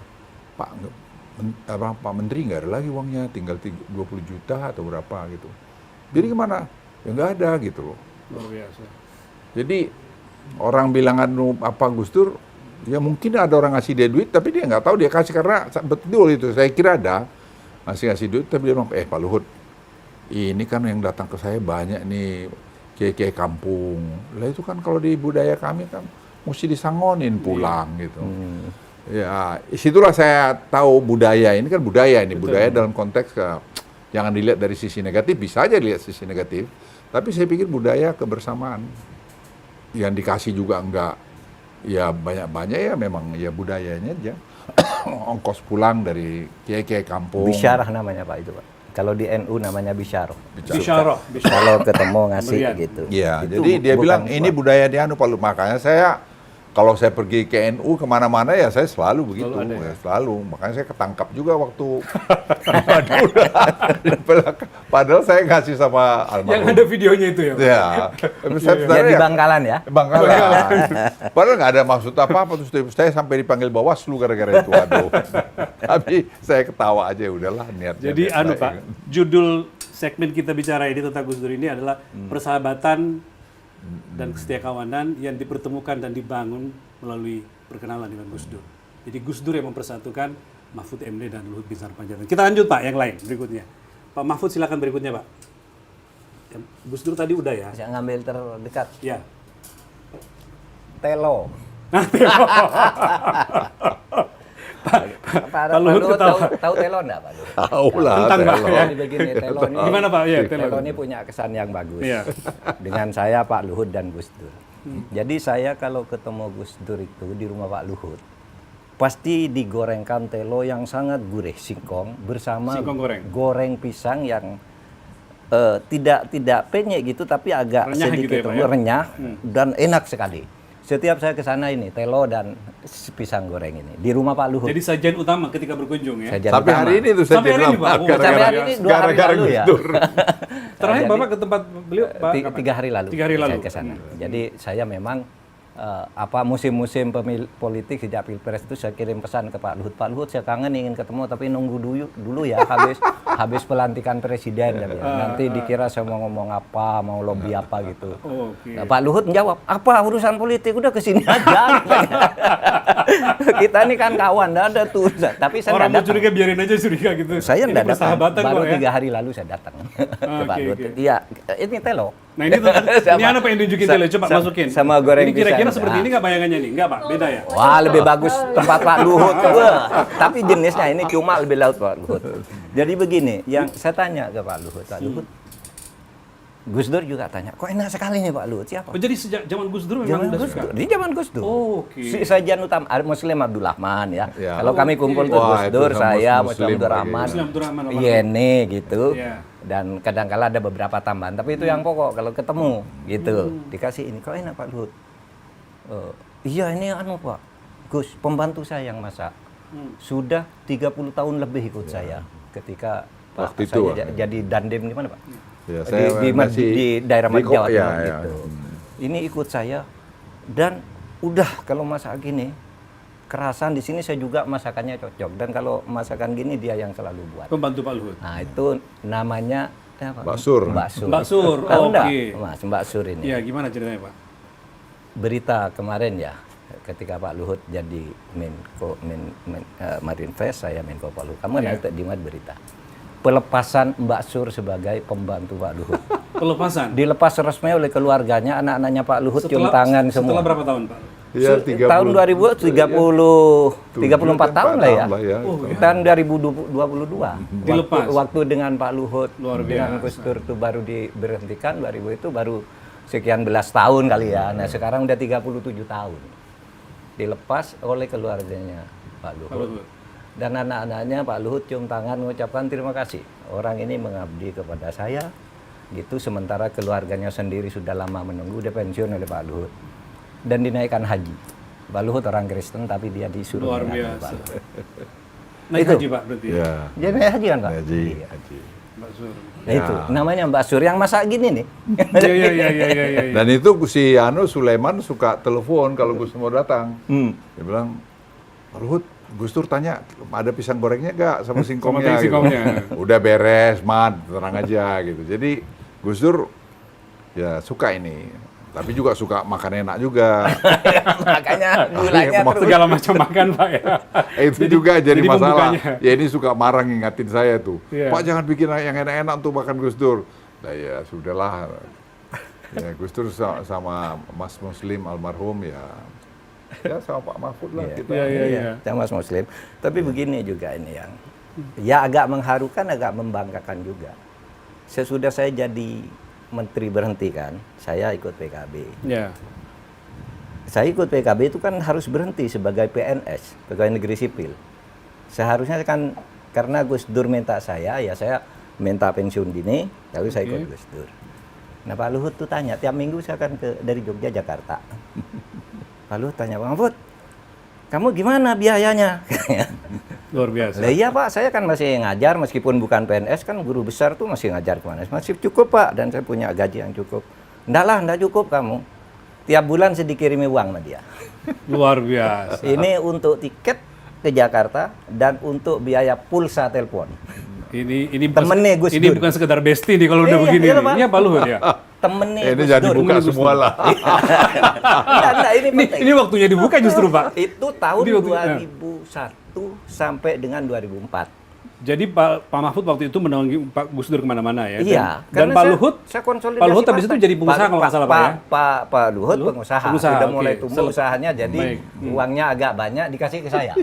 Pak Menteri nggak ada lagi uangnya, tinggal 20 juta atau berapa gitu. Jadi gimana? Ya nggak ada gitu loh. Luar biasa. Jadi orang bilang apa Gus Dur, ya mungkin ada orang ngasih dia duit, tapi dia nggak tahu dia kasih karena betul itu. Saya kira ada ngasih duit, tapi dia bilang, Pak Luhut, ini kan yang datang ke saya banyak nih kiai-kiai kampung. Lah itu kan kalau di budaya kami kan mesti disangonin pulang gitu. Ya, situlah saya tahu budaya ini kan budaya ini. Betul. Budaya dalam konteks jangan dilihat dari sisi negatif, bisa aja dilihat sisi negatif. Tapi saya pikir budaya kebersamaan yang dikasih juga enggak ya banyak-banyak ya memang ya budayanya aja. Ongkos pulang dari kiai-kiai kampung. Bisyarah namanya Pak itu Pak. Kalau di NU namanya bisyarah. Bisyarah. Kalau ketemu ngasih Meriah. gitu. Iya, Itu jadi dia bukan bilang suatu- ini budaya di anu Pak. Makanya kalau saya pergi ke NU kemana-mana ya saya selalu begitu, Selalu ada, ya? selalu. Makanya saya ketangkap juga waktu di belakang. Padahal saya ngasih sama Yang almarhum. ada videonya itu ya, Pak? Ya, Ya di Bangkalan ya. Bangkalan. Padahal nggak ada maksud apa-apa, terus saya sampai dipanggil Bawaslu gara-gara itu. Aduh. Tapi saya ketawa aja, udahlah niatnya. Jadi niat Pak, baik. judul segmen kita bicara ini tentang Gus Dur ini adalah persahabatan dan kesetiakawanan yang dipertemukan dan dibangun melalui perkenalan dengan Gus Dur. Jadi Gus Dur yang mempersatukan Mahfud MD dan Luhut Binsar Panjaitan. Kita lanjut Pak, yang lain berikutnya. Pak Mahfud silakan berikutnya Pak. Gus Dur tadi udah ya? Saya ngambil terdekat. Ya. Telo. Pak Luhut Luhut ketawa. tahu Telo enggak Pak Luhut? Tahu lah. Tentang, Pak, Telo. ya. Jadi begini, Telo ini, Gimana Pak? Ya, Telo. Telo ini punya kesan yang bagus. Iya. Dengan saya, Pak Luhut dan Gus Dur. Jadi saya kalau ketemu Gus Dur itu di rumah Pak Luhut, pasti digorengkan telo yang sangat gurih, singkong bersama Singkong goreng pisang yang tidak penyek gitu, tapi agak Renyah gitu sedikit ya, Pak, ya? renyah dan enak sekali. Setiap saya ke sana ini telo dan pisang goreng ini di rumah Pak Luhut. Jadi sajian utama ketika berkunjung ya. Sajian Sampai utama. hari ini tuh saya Sampai hari ini, Pak? Oh, Sampai hari ini 2 hari lalu Gus ya. Dur. Terakhir Jadi, Bapak ke tempat beliau Pak kapan? 3 hari lalu. 3 hari lalu. Saya ke sana. Jadi saya memang musim-musim politik sejak Pilpres itu saya kirim pesan ke Pak Luhut. Pak Luhut, saya kangen ingin ketemu tapi nunggu dulu ya habis pelantikan presiden. Dia bilang. Nanti dikira saya mau ngomong apa, mau lobby apa gitu. Oh, oke. Nah, Pak Luhut menjawab, apa urusan politik, udah kesini aja. Kita ini kan kawan, nggak ada tuh. Tapi saya Orang mau nggak datang. curiga biarin aja curiga gitu. Saya Ini nggak datang. persahabatan Baru kok ya. 3 hari lalu saya datang ke Pak Oke, Luhut. oke. Iya, ini telo. Nah ini tuh, ini apa yang tunjukin tele? Coba masukin. Sama goreng Ini kira-kira pisang. seperti ini nggak bayangannya nih? Nggak Pak, beda ya? Wah, lebih bagus tempat Pak Luhut. Wah, tapi jenisnya ini cuma lebih laut Pak Luhut. Jadi begini, yang saya tanya ke Pak Luhut, Gus Dur juga tanya, kok enak sekali nih Pak Luhut, siapa? Oh, jadi sejak zaman Gus Dur memang Zaman udah Gus suka? Dur, di zaman Gus Dur. Oh, oke. Sajian utama, Muslim Abdul Rahman ya. Ya. Kalau kami kumpul tuh Wah, Gus itu Dur, sama saya, Muslim Muslim Abdul lagi. Rahman, Muslim Abdul Rahman, almarhum. Yeni gitu. Iya. Dan kadang-kala ada beberapa tambahan, tapi itu yang pokok kalau ketemu gitu. Dikasih ini, kok enak Pak Luhut? Iya ini anu Pak, Gus, pembantu saya yang masak. Sudah 30 tahun lebih ikut saya ketika Pak Waktu itu, saya jadi dandim di mana Pak? Ya, Di daerah Jawa ya, Timur ya. gitu. Ini ikut saya dan udah kalau masak gini kerasan, di sini saya juga masakannya cocok, dan kalau masakan gini dia yang selalu buat. Pembantu Pak Luhut. Nah itu namanya apa? Mbak Sur. Mbak Sur. Mbak Sur, Tahu oke. nggak, Mas Mbak Sur ini? Iya, gimana ceritanya Pak? Berita kemarin ya, ketika Pak Luhut jadi Menko Marinvest, saya Menko Polhukam, kan ada di berita pelepasan Mbak Sur sebagai pembantu Pak Luhut. Pelepasan. Dilepas resmi oleh keluarganya, anak-anaknya Pak Luhut cium tangan semua. Setelah berapa tahun Pak? Iya, Tahun 34 tahun lah ya. Oh, ya. Tahun 2022. Dilepas. Waktu dengan Pak Luhut, Luar dengan biasa. Gus Dur itu baru diberhentikan, 2000 itu baru sekian belas tahun kali ya. Nah sekarang udah 37 tahun. Dilepas oleh keluarganya Pak Luhut. Dan anak-anaknya Pak Luhut cium tangan mengucapkan terima kasih. Orang ini mengabdi kepada saya. Gitu, sementara keluarganya sendiri sudah lama menunggu, dia pensiun oleh Pak Luhut. Dan dinaikkan haji. Pak Luhut orang Kristen tapi dia disuruh Luar naik biasa. Pak Luhut. Naik Itu. haji Pak berarti. Ya. Dia naik haji kan Pak? Haji. Iya. Haji. Mbak Sur. Nah, itu namanya Mbak Sur yang masak gini nih. Iya. Dan itu si Sulaiman suka telepon kalau Gus mau datang. Dia bilang, Pak Luhut, Gus Dur tanya, ada pisang gorengnya gak sama singkongnya? Sama singkongnya. Gitu. Udah beres, Man, tenang aja gitu. Jadi Gus Dur ya suka ini. Tapi juga suka makan enak juga. Makanya gulanya terus. Segala macam makan Pak ya. Itu juga jadi masalah. pembukanya. Ya ini suka marah ngingatin saya tuh. Iya. Pak jangan bikin yang enak-enak untuk makan Gus Dur. Nah ya sudahlah. Ya Gus Dur sama Mas Muslim almarhum ya sama Pak Mahfud lah Iya. kita. Iya. Sama Mas Muslim. Tapi begini juga ini yang ya agak mengharukan, agak membanggakan juga. Sesudah saya jadi menteri berhenti kan, saya ikut PKB. Ya. Saya ikut PKB itu kan harus berhenti sebagai PNS, pegawai negeri sipil. Seharusnya kan karena Gus Dur minta saya, ya saya minta pensiun dini, lalu saya ikut Gus Dur. Nah Pak Luhut tuh tanya, tiap minggu saya akan dari Jogja Jakarta. Pak Luhut tanya, Bang Mahfud, kamu gimana biayanya? Luar biasa. Lah iya Pak, saya kan masih ngajar meskipun bukan PNS, kan guru besar tuh masih ngajar kemana. Masih cukup Pak, dan saya punya gaji yang cukup. Enggak cukup kamu. Tiap bulan saya dikirimi uang sama dia. Luar biasa. Ini untuk tiket ke Jakarta dan untuk biaya pulsa telepon. Ini Temennya Gus ini Dur. bukan sekedar bestie nih kalau udah Iya, begini. iya, Pak. Iya Pak Luhut ya. Temennya Ini Gus jadi Dur. buka semua lah. Enggak, ini penting. Ini waktunya dibuka justru Pak. Itu tahun Ini waktu- 2001 sampai dengan 2004. Jadi Pak Mahfud waktu itu menaungi Pak Gus Dur kemana-mana ya. Iya, Dan karena Pak Luhut, saya konsolidasi Pak Luhut habis itu partai. jadi pengusaha kalau nggak salah Pak ya. Pak Luhut Luhut pengusaha. pengusaha, Sudah oke. mulai tumbuh usahanya, jadi Baik. uangnya agak banyak dikasih ke saya.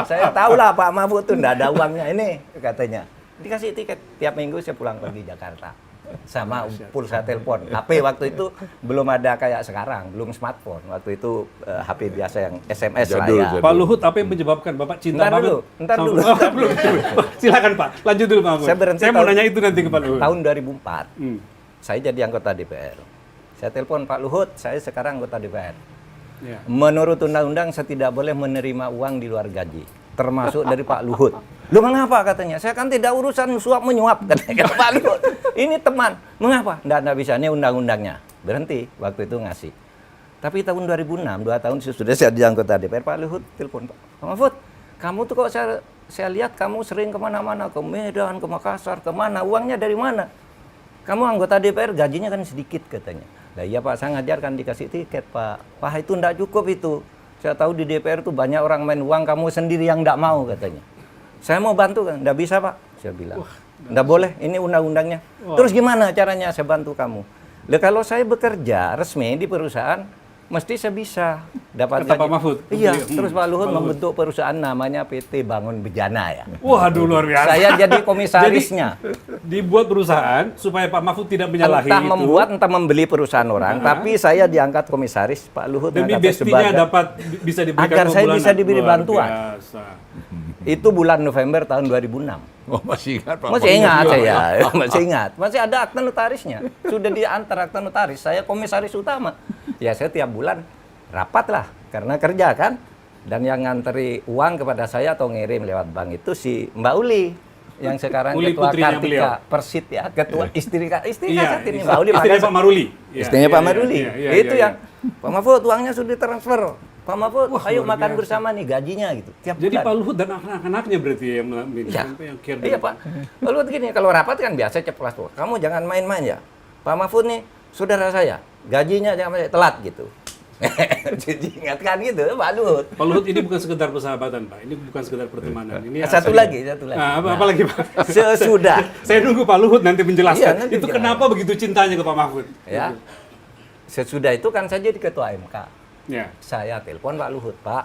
Saya tahu lah Pak Mahfud tuh enggak ada uangnya ini katanya. Dikasih tiket tiap minggu saya pulang pergi Jakarta. Sama pulsa telepon. HP waktu itu belum ada kayak sekarang, belum smartphone. Waktu itu HP biasa yang SMS lah Jadul, ya. jadul. Pak Luhut apa yang menyebabkan Bapak cinta Ntar banget? dulu, ntar sama- dulu. Oh, belum. Silakan Pak, lanjut dulu Pak Mahfud. Saya berhenti Saya mau tahun- nanya itu nanti ke Pak Luhut. Tahun 2004. Hmm. Saya jadi anggota DPR. Saya telepon Pak Luhut, saya sekarang anggota DPR. Ya. Menurut undang-undang saya tidak boleh menerima uang di luar gaji, termasuk dari Pak Luhut. Lu mengapa katanya? Saya kan tidak urusan suap menyuap katanya Pak Luhut. Ini teman. Mengapa? Nggak bisa, ini undang-undangnya. Berhenti waktu itu ngasih. Tapi tahun 2006, 2 tahun sudah saya jadi anggota DPR, Pak Luhut telepon, Pak Mahfud, kamu tuh kok saya lihat kamu sering kemana-mana, ke Medan, ke Makassar, kemana, uangnya dari mana? Kamu anggota DPR gajinya kan sedikit katanya. Lah iya Pak, saya ngajar kan dikasih tiket Pak. Wah itu enggak cukup itu. Saya tahu di DPR tuh banyak orang main uang, kamu sendiri yang enggak mau katanya. Saya mau bantu kan, enggak bisa Pak. Saya bilang, enggak boleh, ini undang-undangnya. Terus gimana caranya saya bantu kamu? Lah kalau saya bekerja resmi di perusahaan, mesti saya bisa dapat Kata gaji. Pak Mahfud. Iya, Hmm, terus Pak Luhut Pak Luhut. membentuk perusahaan namanya PT Bangun Bejana ya. Waduh luar biasa. Saya jadi komisarisnya. Dibuat perusahaan supaya Pak Mahfud tidak menyalahi Entah itu. membuat, entah membeli perusahaan orang, tapi saya diangkat komisaris, Pak Luhut Demi ngangkat saya bestinya sebagai- dapat bisa diberikan Agar saya pembulanan. bisa diberi Luar bantuan. biasa. Itu bulan November tahun 2006. Oh, masih ingat Pak? Masih ingat Mahfud? saya, masih ingat. Masih ada akta notarisnya. Sudah diantar akta notaris, saya komisaris utama. Ya saya tiap bulan rapat lah, karena kerja kan. Dan yang nganteri uang kepada saya atau ngirim lewat bank itu si Mbak Uli. Yang sekarang Uli ketua putrinya Kartika beliau. Persit ya, ketua istri Iya, saat ini Mbak Uli. istrinya makanya- Pak Maruli. Iya, Istrinya iya, Pak iya, Maruli. iya, iya, Itu iya, yang Pak Mahfud uangnya sudah ditransfer. Pak Mahfud, Wah, ayo luar makan biasa. bersama nih gajinya gitu. Tiap Jadi bulan. Pak Luhut dan anak-anaknya berarti yang Iya. yang care. Iya Pak. Kalau begini, kalau rapat kan biasa ceplas tuh. Kamu jangan main-main ya. Pak Mahfud nih, saudara saya, gajinya jangan sampai telat gitu. Jadi ingatkan gitu, Pak Luhut. Pak Luhut ini bukan sekedar persahabatan Pak, ini bukan sekedar pertemanan. Ini Satu asli. lagi. Nah, apa lagi Pak? Sesudah. Saya nunggu Pak Luhut nanti menjelaskan. Iya, nanti itu jelas. kenapa begitu cintanya ke Pak Mahfud? Ya. Sesudah itu kan saya jadi ketua MK. Ya. Saya telepon Pak Luhut, Pak.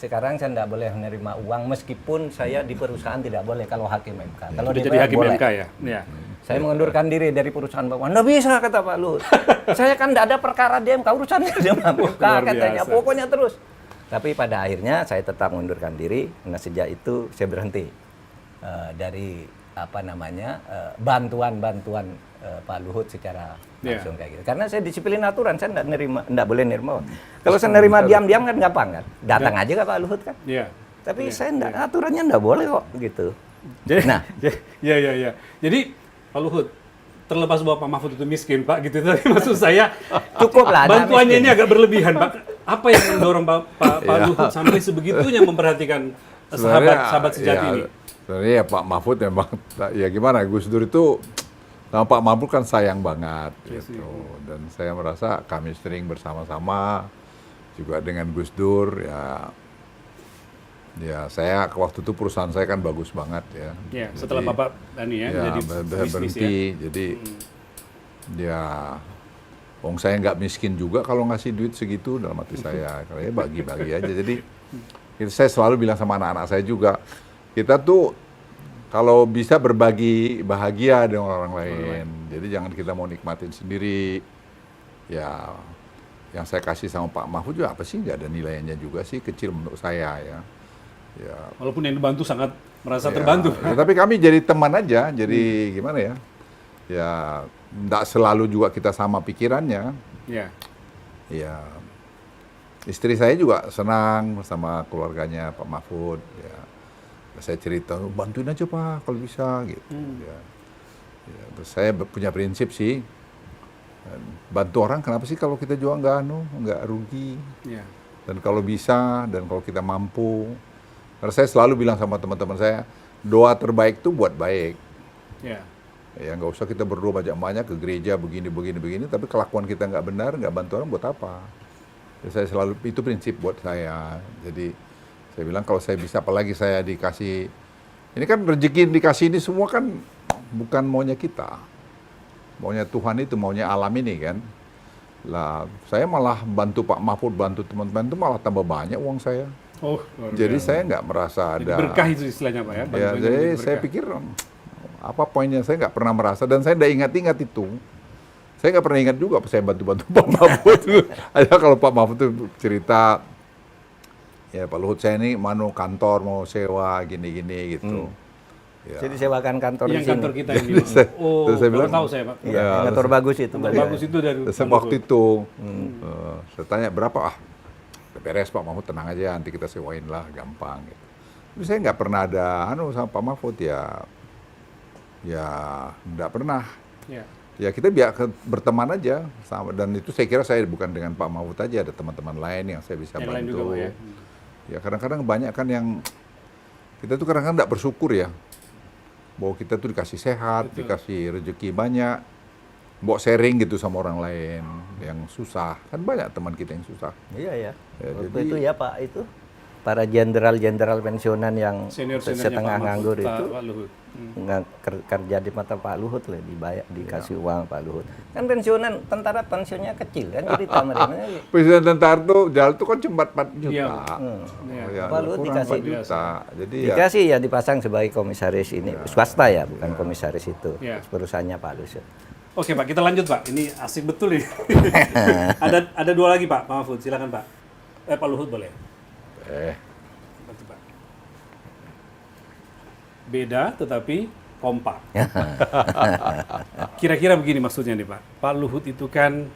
sekarang saya tidak boleh menerima uang meskipun saya di perusahaan tidak boleh kalau hakim MK. Kalau Udah DPR jadi hakim boleh. MK ya. Ya. Saya mengundurkan diri dari perusahaan Bapak. Nggak bisa, kata Pak Luhut. Saya kan tidak ada perkara di MK, urusannya di MK Luar katanya. biasa. Pokoknya terus. Tapi pada akhirnya saya tetap mengundurkan diri. Nah sejak itu saya berhenti dari bantuan-bantuan Pak Luhut secara langsung kayak gitu. Karena saya disiplin aturan, saya tidak boleh nerima. Kalau saya nerima diam-diam kan gampang kan. Datang aja ke Pak Luhut kan. Iya. Tapi saya aturannya tidak boleh kok gitu. Jadi, Nah. ya. Jadi Pak Luhut, terlepas bahwa Pak Mahfud itu miskin, Pak, gitu tadi maksud saya. Cukup lah. Bantuannya ini agak berlebihan, Pak. Apa yang mendorong Pak Luhut sampai sebegitunya memperhatikan sahabat sejati ini? Sebenarnya ya Pak Mahfud memang, ya gimana, Gus Dur itu sama Pak Mahfud kan sayang banget gitu. Dan saya merasa kami sering bersama-sama juga dengan Gus Dur ya saya waktu itu perusahaan saya kan bagus banget ya. Ya, setelah Bapak jadi bisnis berhenti, jadi ya wong saya nggak miskin juga kalau ngasih duit segitu dalam hati saya, kalau ya bagi-bagi aja. Jadi saya selalu bilang sama anak-anak saya juga, kita tuh kalau bisa berbagi bahagia dengan orang lain. Jadi jangan kita mau nikmatin sendiri. Ya, yang saya kasih sama Pak Mahfud juga apa sih, nggak ada nilainya juga sih, kecil menurut saya ya. Ya. Walaupun yang dibantu sangat merasa terbantu. Ya, tapi kami jadi teman aja, jadi gimana ya? Ya, nggak selalu juga kita sama pikirannya. Ya. Ya, istri saya juga senang sama keluarganya Pak Mahfud. Ya, saya cerita, bantuin aja Pak kalau bisa gitu. Ya, terus saya punya prinsip sih, bantu orang kenapa sih kalau kita juga nggak rugi. Ya. Dan kalau bisa, dan kalau kita mampu. Karena saya selalu bilang sama teman-teman saya, doa terbaik itu buat baik. Ya. Ya nggak usah kita berdoa banyak-banyak ke gereja begini, tapi kelakuan kita nggak benar, nggak bantu orang buat apa? Ya, saya selalu, itu prinsip buat saya. Jadi saya bilang kalau saya bisa, apalagi saya dikasih, ini kan rezeki yang dikasih ini semua kan bukan maunya kita. Maunya Tuhan itu, maunya alam ini kan. Lah, saya malah bantu Pak Mahfud, bantu teman-teman itu malah tambah banyak uang saya. Oh, luar Jadi biasa. saya nggak merasa Jadi ada. berkah itu istilahnya Pak ya. Ya, bantuannya jadi menjadi saya berkah. pikir apa poinnya, saya nggak pernah merasa, dan saya nggak ingat-ingat itu. Saya nggak pernah ingat juga saya bantu-bantu Pak Mahfud. Ada kalau Pak Mahfud itu cerita, ya Pak Luhut saya ini kantor mau sewa gini-gini gitu. Ya. Jadi sewakan kantor di Yang sini. kantor kita ini. Terus saya baru bilang, tahu saya Pak. Iya, kantor bagus itu. Kantor bagus itu dari Terus Pak waktu Luhut. itu saya tanya berapa, beres Pak Mahfud, tenang aja nanti kita sewain lah, gampang gitu. Tapi saya nggak pernah ada sama Pak Mahfud ya nggak pernah. Ya. Ya kita berteman aja sama, dan itu saya kira saya bukan dengan Pak Mahfud aja, ada teman-teman lain yang saya bisa Yang lain bantu. juga Pak ya. Ya kadang-kadang banyak kan yang kita tuh kadang-kadang nggak bersyukur ya, bahwa kita tuh dikasih sehat, Betul. dikasih rezeki banyak, bawa sharing gitu sama orang lain yang susah. Kan banyak teman kita yang susah. Iya ya. Ya, Waktu jadi- itu ya Pak itu para jenderal-jenderal pensiunan yang Senior-seniornya setengah Pak nganggur Mahfud, itu Pak Luhut. kerja di mata Pak Luhut lah, dikasih Iya. uang Pak Luhut. Kan pensiunan tentara pensiunnya kecil kan, jadi tamernya Presiden tentara tuh jalan tuh kan cuma 4 juta. Iya. Ya, Pak Luhut kurang dikasih 4 juta. Jadi ya, dikasih ya dipasang sebagai komisaris ini swasta ya, bukan komisaris itu. Iya. Perusahaannya Pak Luhut. Oke Pak, kita lanjut Pak. Ini asik betul ini. ada dua lagi Pak Mahfud, silakan Pak. Pak Luhut boleh. Bantu, Pak. Beda tetapi kompak. Kira-kira begini maksudnya nih Pak. Pak Luhut itu kan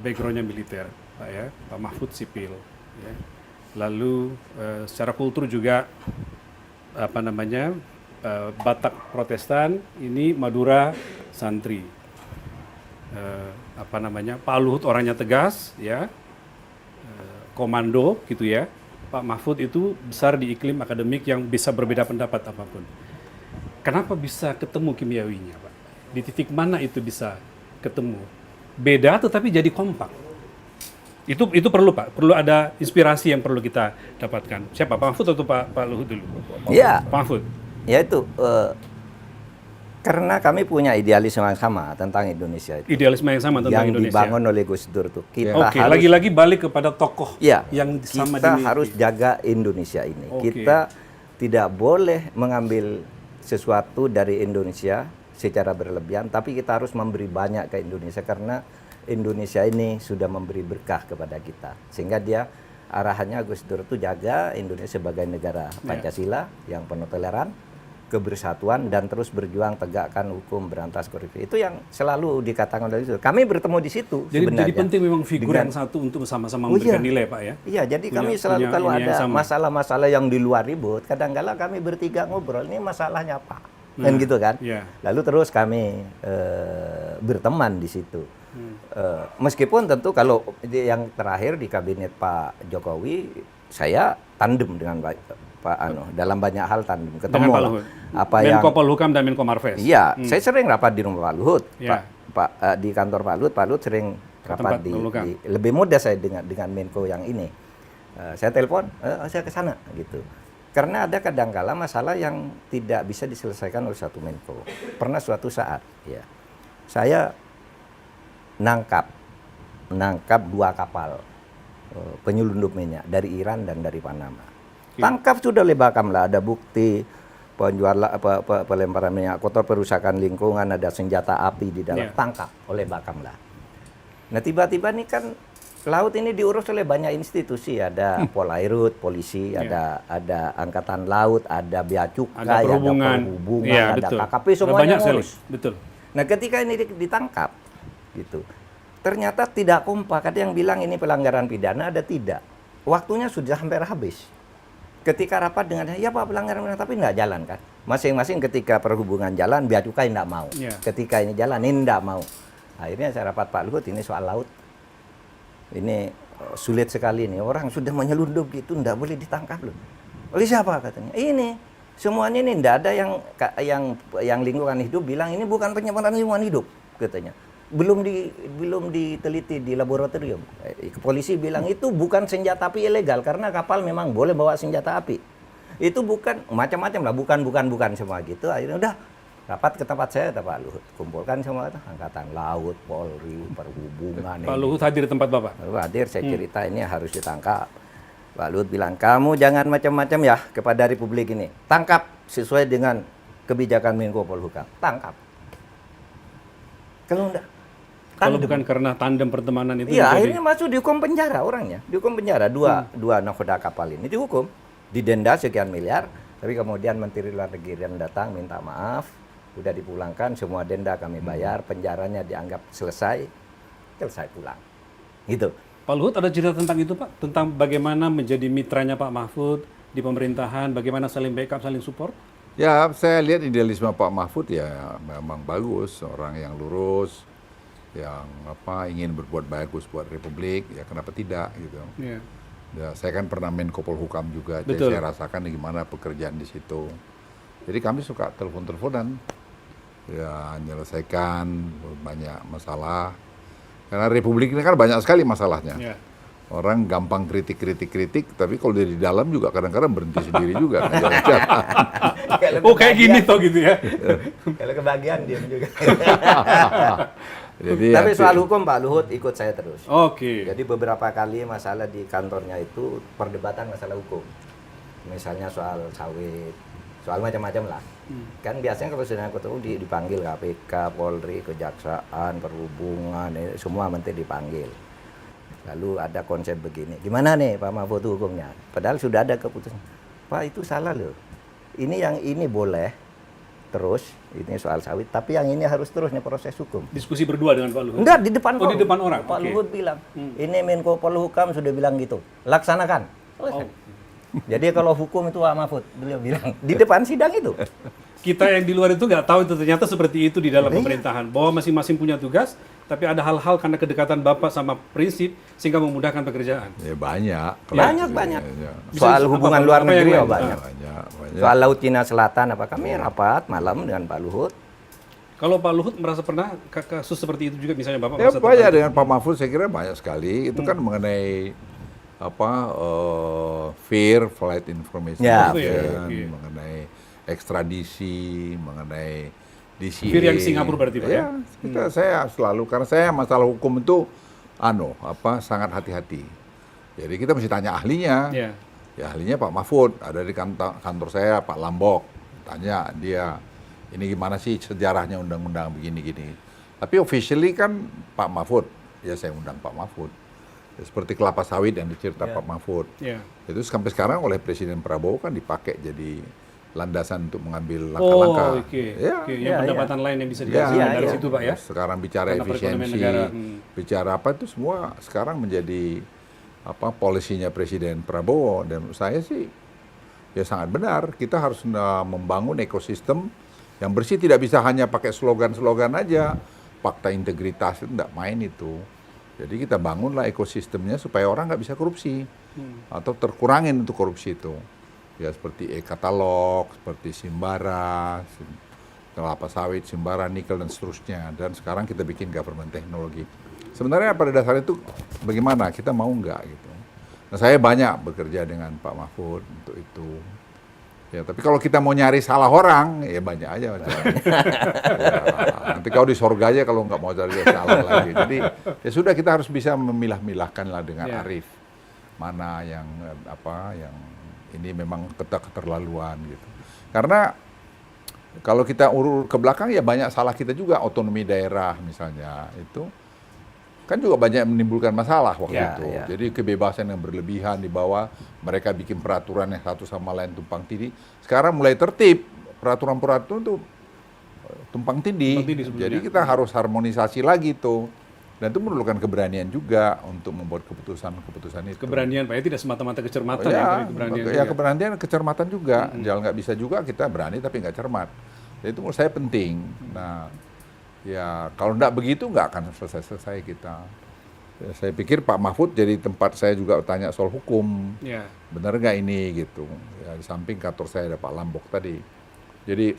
backgroundnya militer, Pak ya. Pak Mahfud sipil. Ya. Lalu secara kultur juga Batak Protestan, ini Madura santri. Pak Luhut orangnya tegas, ya, komando gitu ya. Pak Mahfud itu besar di iklim akademik yang bisa berbeda pendapat apapun. Kenapa bisa ketemu kimiawinya, Pak? Di titik mana itu bisa ketemu? Beda tetapi jadi kompak. Itu perlu Pak, perlu ada inspirasi yang perlu kita dapatkan. Siapa, Pak Mahfud atau Pak Luhut dulu? Iya. Pak Mahfud. Ya itu Karena kami punya idealisme yang sama tentang Indonesia itu. Idealisme yang sama tentang Yang Indonesia. dibangun oleh Gus Dur itu. Kita Oke, harus lagi-lagi balik kepada tokoh ya, yang sama kita dimiliki. harus jaga Indonesia ini. Oke. Kita tidak boleh mengambil sesuatu dari Indonesia secara berlebihan, tapi kita harus memberi banyak ke Indonesia karena Indonesia ini sudah memberi berkah kepada kita. Sehingga dia arahannya Gus Dur itu jaga Indonesia sebagai negara Pancasila yang penuh toleran, kebersatuan, dan terus berjuang tegakkan hukum, berantas korupsi. Itu yang selalu dikatakan oleh itu. Kami bertemu di situ Jadi sebenarnya. penting memang figur Dengan- yang satu untuk sama-sama Oh, memberikan iya. nilai, Pak ya. Iya, jadi Punya- kami selalu punya kalau ini yang ada sama. masalah-masalah yang di luar ribut, kadang-kala kami bertiga ngobrol, ini masalahnya apa? Kan gitu kan? iya. Lalu terus kami berteman di situ. Meskipun tentu kalau yang terakhir di kabinet Pak Jokowi, saya tandem dengan Pak dalam banyak hal tandem. Ketemu Dengan Pak lah. Luhut. Apa yang Menko Polhukam dan Menko Marves. Iya, saya sering rapat di rumah Pak Luhut, Iya. di kantor Pak Luhut sering tempat rapat Pak Luhukam. lebih mudah saya dengan Menko yang ini. Saya telepon, saya ke sana gitu. Karena ada kadangkala masalah yang tidak bisa diselesaikan oleh satu Menko. Pernah suatu saat, ya, saya nangkap 2 kapal penyelundup minyak dari Iran dan dari Panama. Tangkap sudah oleh Bakamla, ada bukti pelemparan minyak kotor, perusakan lingkungan, ada senjata api di dalam, tangkap oleh Bakamla. Nah tiba-tiba nih kan laut ini diurus oleh banyak institusi, ada Polairut, polisi, ada angkatan laut, ada bea cukai, Ada perhubungan, iya, ada betul. KKP, Ada semuanya banyak sekali. ngurus. Betul. Nah ketika ini ditangkap, gitu, ternyata tidak kompak. Ada yang bilang ini pelanggaran pidana, ada tidak. Waktunya sudah hampir habis. Ketika rapat dengan, ya Pak pelanggaran pidana, tapi nggak jalan kan. Masing-masing ketika perhubungan jalan, bea cukai nggak mau. Iya. Ketika ini jalan, ini nggak mau. Akhirnya saya rapat Pak Luhut, ini soal laut. Ini sulit sekali nih, orang sudah menyelundup gitu, nggak boleh ditangkap loh. Oleh siapa katanya? Ini. Semuanya ini nggak ada yang lingkungan hidup bilang ini bukan pencemaran lingkungan hidup katanya. Belum diteliti di laboratorium. Polisi bilang itu bukan senjata api ilegal karena kapal memang boleh bawa senjata api. Itu bukan macam-macam lah, bukan semua gitu. Akhirnya udah rapat ke tempat saya, Pak Luhut, kumpulkan semua itu, angkatan laut, Polri, perhubungan. Pak Luhut hadir di tempat Bapak. Lalu hadir, saya cerita ini harus ditangkap. Pak Luhut bilang, kamu jangan macam-macam ya kepada Republik ini. Tangkap sesuai dengan kebijakan Menko Polhukam. Tangkap. Kalau enggak, Kalau bukan karena tandem pertemanan itu iya, menjadi- akhirnya masuk dihukum penjara orangnya. Dihukum penjara, dua nakoda kapal ini dihukum. Didenda sekian miliar, tapi kemudian Menteri Luar Negeri yang datang minta maaf, udah dipulangkan, semua denda kami bayar, penjaranya dianggap selesai pulang. Gitu. Pak Luhut ada cerita tentang itu Pak? Tentang bagaimana menjadi mitranya Pak Mahfud di pemerintahan, bagaimana saling backup, saling support? Ya, saya lihat idealisme Pak Mahfud ya memang bagus, orang yang lurus, yang ingin berbuat bagus buat Republik, ya kenapa tidak gitu. Iya. Ya, saya kan pernah Menko Polhukam juga, jadi Betul. saya rasakan gimana pekerjaan di situ. Jadi kami suka telepon-teleponan, ya menyelesaikan banyak masalah. Karena Republik ini kan banyak sekali masalahnya. Iya. Orang gampang kritik, tapi kalau dia di dalam juga kadang-kadang berhenti sendiri juga. Nggak jalan-jalan. Oh kayak gini toh gitu ya? Kalau kebagian diam juga. Jadi Tapi ya, soal hukum Pak Luhut ikut saya terus. Oke. Jadi beberapa kali masalah di kantornya itu perdebatan masalah hukum. Misalnya soal sawit, soal macam-macam lah. Kan biasanya kalau sudah ketemu dipanggil KPK, Polri, Kejaksaan, Perhubungan, semua menteri dipanggil. Lalu ada konsep begini, gimana nih Pak Mahfud hukumnya? Padahal sudah ada keputusan. Pak itu salah loh. Ini yang ini boleh terus, ini soal sawit, tapi yang ini harus terus nih proses hukum. Diskusi berdua dengan Pak Luhut? Enggak, di depan Oh, di depan orang? Pak Oke. Luhut bilang, ini Menko Polhukam sudah bilang gitu, laksanakan. Selesai. Jadi kalau hukum itu Pak Mahfud, beliau bilang, di depan sidang itu. Kita yang di luar itu nggak tahu itu ternyata seperti itu di dalam pemerintahan. Bahwa masing-masing punya tugas, tapi ada hal-hal karena kedekatan Bapak sama prinsip, sehingga memudahkan pekerjaan. ya banyak. Banyak. Ya, Soal Bisa- hubungan apa- luar apa yang negeri lain? ya banyak. banyak. Soal Laut Cina Selatan apa kami rapat malam dengan Pak Luhut. Kalau Pak Luhut merasa pernah kasus seperti itu juga misalnya Bapak Ya merasa banyak terbantu? dengan Pak Mahfud saya kira banyak sekali. Itu kan mengenai fair flight information, Ya, betul. kan, Oke. mengenai ekstradisi, mengenai DCA. Fir yang Singapura berarti Pak ya? Ya, saya selalu, karena saya masalah hukum itu sangat hati-hati. Jadi kita mesti tanya ahlinya. Ya. Ya ahlinya Pak Mahfud, ada di kantor saya Pak Lambok. Tanya dia, ini gimana sih sejarahnya undang-undang begini-gini. Tapi officially kan Pak Mahfud, ya saya undang Pak Mahfud. Ya, seperti kelapa sawit yang dicerita Pak Mahfud. Ya. Itu sampai sekarang oleh Presiden Prabowo kan dipakai jadi landasan untuk mengambil langkah-langkah. Oh, oke. Ya. Oke, yang pendapatan lain yang bisa Ya, dihasilkan dari ya. situ Pak ya? Sekarang bicara Karena perekonomian efisiensi, negara. bicara apa itu semua sekarang menjadi polisinya Presiden Prabowo, dan menurut saya sih ya sangat benar. Kita harus membangun ekosistem yang bersih, tidak bisa hanya pakai slogan-slogan aja. Fakta integritas itu tidak main itu. Jadi kita bangunlah ekosistemnya supaya orang nggak bisa korupsi atau terkurangin untuk korupsi itu. Ya seperti e-katalog, seperti Simbara, kelapa sawit, Simbara, nikel dan seterusnya. Dan sekarang kita bikin government teknologi. Sebenarnya pada dasarnya itu bagaimana kita mau nggak gitu. Nah saya banyak bekerja dengan Pak Mahfud untuk itu. Ya tapi kalau kita mau nyari salah orang ya banyak aja. Ya, nanti kau di sorga aja kalau nggak mau cari salah lagi. Jadi ya sudah, kita harus bisa memilah-milahkan lah dengan arif mana yang yang ini memang keterlaluan gitu. Karena kalau kita urut ke belakang ya banyak salah kita juga, otonomi daerah misalnya itu kan juga banyak menimbulkan masalah waktu itu. Jadi kebebasan yang berlebihan di bawah, mereka bikin peraturan yang satu sama lain tumpang tindih. Sekarang mulai tertib, peraturan-peraturan itu tumpang tindih. Jadi kita harus harmonisasi lagi tuh. Dan itu memerlukan keberanian juga untuk membuat keputusan-keputusan itu. Keberanian Pak ya, tidak semata-mata kecermatan ya, tapi keberanian ya keberanian, kecermatan juga. Jangan nggak bisa juga kita berani tapi nggak cermat. Jadi itu menurut saya penting. Nah, ya kalau nggak begitu nggak akan selesai kita. Ya, saya pikir Pak Mahfud jadi tempat saya juga tanya soal hukum. Ya. Benar nggak ini gitu. Ya, di samping kantor saya ada Pak Lambok tadi. Jadi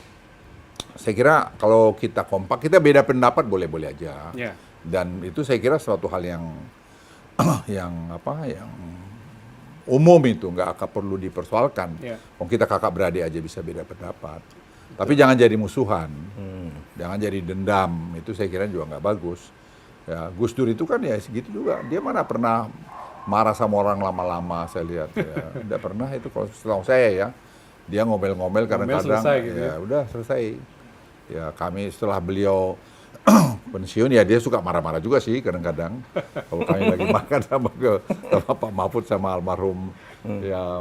saya kira kalau kita kompak, kita beda pendapat boleh-boleh aja. Ya. Dan itu saya kira suatu hal yang yang umum, itu nggak akan perlu dipersoalkan. Kita kakak beradik aja bisa beda pendapat. Tapi jangan jadi musuhan, jangan jadi dendam. Itu saya kira juga nggak bagus. Ya, Gus Dur itu kan ya segitu juga. Dia mana pernah marah sama orang lama-lama, saya lihat. Ya. Tidak pernah itu, kalau setahu saya ya. Dia ngomel-ngomel kadang-kadang. Gitu ya udah selesai. Ya kami setelah beliau pensiun ya dia suka marah-marah juga sih kadang-kadang. Kalau kami lagi makan sama Pak Mahfud sama almarhum ya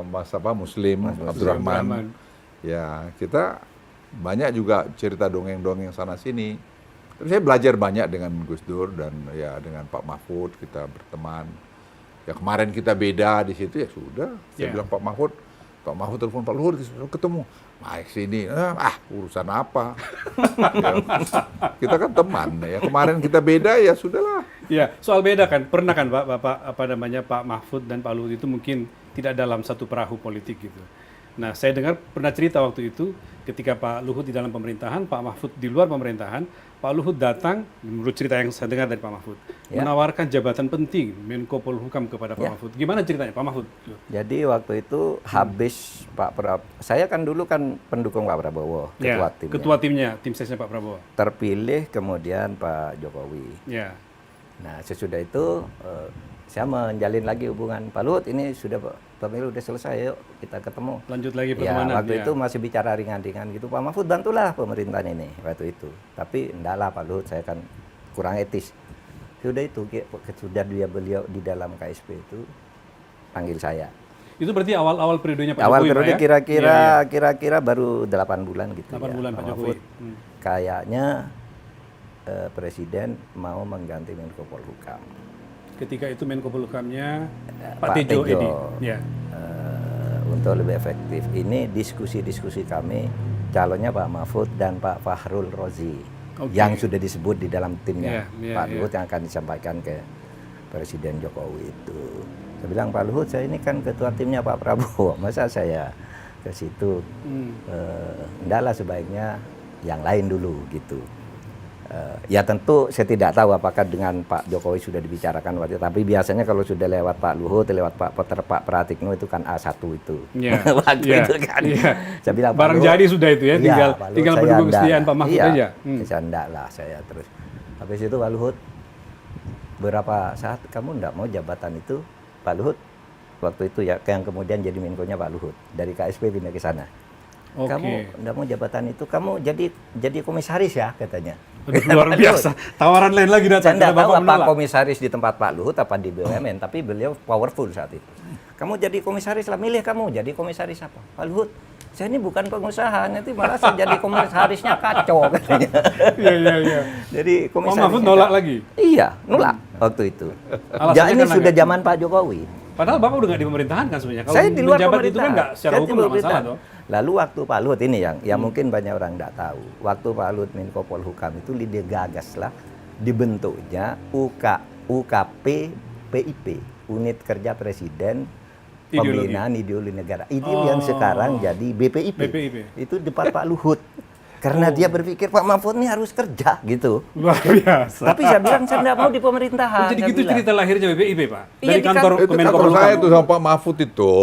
Muslim Abdurrahman. Ya kita banyak juga cerita dongeng-dongeng sana sini. Tapi saya belajar banyak dengan Gus Dur dan ya dengan Pak Mahfud, kita berteman. Ya kemarin kita beda di situ ya sudah. Saya bilang Pak Mahfud telepon Pak Luhut ketemu. Naik sini, urusan apa? Ya, kita kan teman ya. Kemarin kita beda ya sudahlah. Ya, soal beda kan, pernah kan Pak Pak Mahfud dan Pak Luhut itu mungkin tidak dalam satu perahu politik gitu. Nah, saya dengar pernah cerita waktu itu ketika Pak Luhut di dalam pemerintahan, Pak Mahfud di luar pemerintahan, Pak Luhut datang, menurut cerita yang saya dengar dari Pak Mahfud, menawarkan jabatan penting Menko Polhukam kepada Pak Mahfud. Gimana ceritanya Pak Mahfud? Jadi waktu itu habis saya kan dulu kan pendukung Pak Prabowo, ketua timnya, tim sesnya Pak Prabowo. Terpilih kemudian Pak Jokowi. Ya. Nah sesudah itu saya menjalin lagi hubungan Pak Luhut, ini sudah pemilu udah selesai, yuk kita ketemu. Lanjut lagi pertemanan. Ya, waktu itu masih bicara ringan-ringan gitu, Pak Mahfud bantulah pemerintahan ini waktu itu. Tapi enggak lah Pak Luhut, saya kan kurang etis. Sudah itu, sudah beliau di dalam KSP itu panggil saya. Itu berarti awal-awal periodenya Pak awal Jokowi. Awal periode kira-kira baru 8 bulan gitu. 8 bulan Pak Jokowi. Kayaknya Presiden mau mengganti Menko Polhukam. Ketika itu Menko Polhukamnya Pak Tejo Edi. Ya. Untuk lebih efektif. Ini diskusi-diskusi kami, calonnya Pak Mahfud dan Pak Fahrul Rozi. Yang sudah disebut di dalam timnya Pak Luhut yang akan disampaikan ke Presiden Jokowi itu. Saya bilang, Pak Luhut, saya ini kan ketua timnya Pak Prabowo, masa saya ke situ? Enggak lah, sebaiknya yang lain dulu gitu. Ya tentu saya tidak tahu apakah dengan Pak Jokowi sudah dibicarakan waktu itu, tapi biasanya kalau sudah lewat Pak Luhut, lewat Pak Pratikno itu kan A1 itu. Iya. Waktu itu kan. Iya. Saya bilang Pak Barang Luhut, jadi sudah itu ya, tinggal Pak Luhut, tinggal saya menunggu enggak kesediaan lah. Pak Mahfud Iya, aja. Saya enggak lah saya terus. Habis itu Pak Luhut beberapa saat, kamu enggak mau jabatan itu Pak Luhut waktu itu ya, yang kemudian jadi Menko-nya Pak Luhut, dari KSP pindah ke sana. Oke. Kamu enggak mau jabatan itu, kamu jadi komisaris ya katanya. Aduh, luar biasa. Tawaran lain lagi Saya datang. enggak karena tahu Bapak apa menolak. komisaris di tempat Pak Luhut apa di BUMN, tapi beliau powerful saat itu. Kamu jadi komisaris lah, milih kamu jadi komisaris apa? Pak Luhut, saya ini bukan pengusaha, nanti malah saya jadi komisarisnya kacau katanya. Iya. Jadi Pak komisarisnya Mahfud nolak lagi. Iya, nolak waktu itu. Alasannya Ya ini karena sudah nggak- zaman Pak Jokowi. Padahal Bapak udah nggak di pemerintahan kan sebenarnya. Kalau Saya di luar menjabat pemerintahan. itu kan nggak secara Saya di hukum luar nggak masalah pemerintahan. toh. Lalu waktu Pak Luhut ini yang mungkin banyak orang tidak tahu. Waktu Pak Luhut Menko Polhukam itu dia gagaslah dibentuknya UKP PIP, Unit Kerja Presiden Ideologi. Pembinaan Ideologi Negara. Itu yang sekarang jadi BPIP. BPIP. Itu depan Pak Luhut. Karena dia berpikir Pak Mahfud ini harus kerja gitu. Luar biasa. Tapi saya bilang saya tidak mau di pemerintahan. Jadi saya gitu bilang. cerita lahirnya BPIP, Pak. Iya, Dari di kantor Itu Kemenko kantor saya Polhukam. tuh sama Pak Mahfud itu.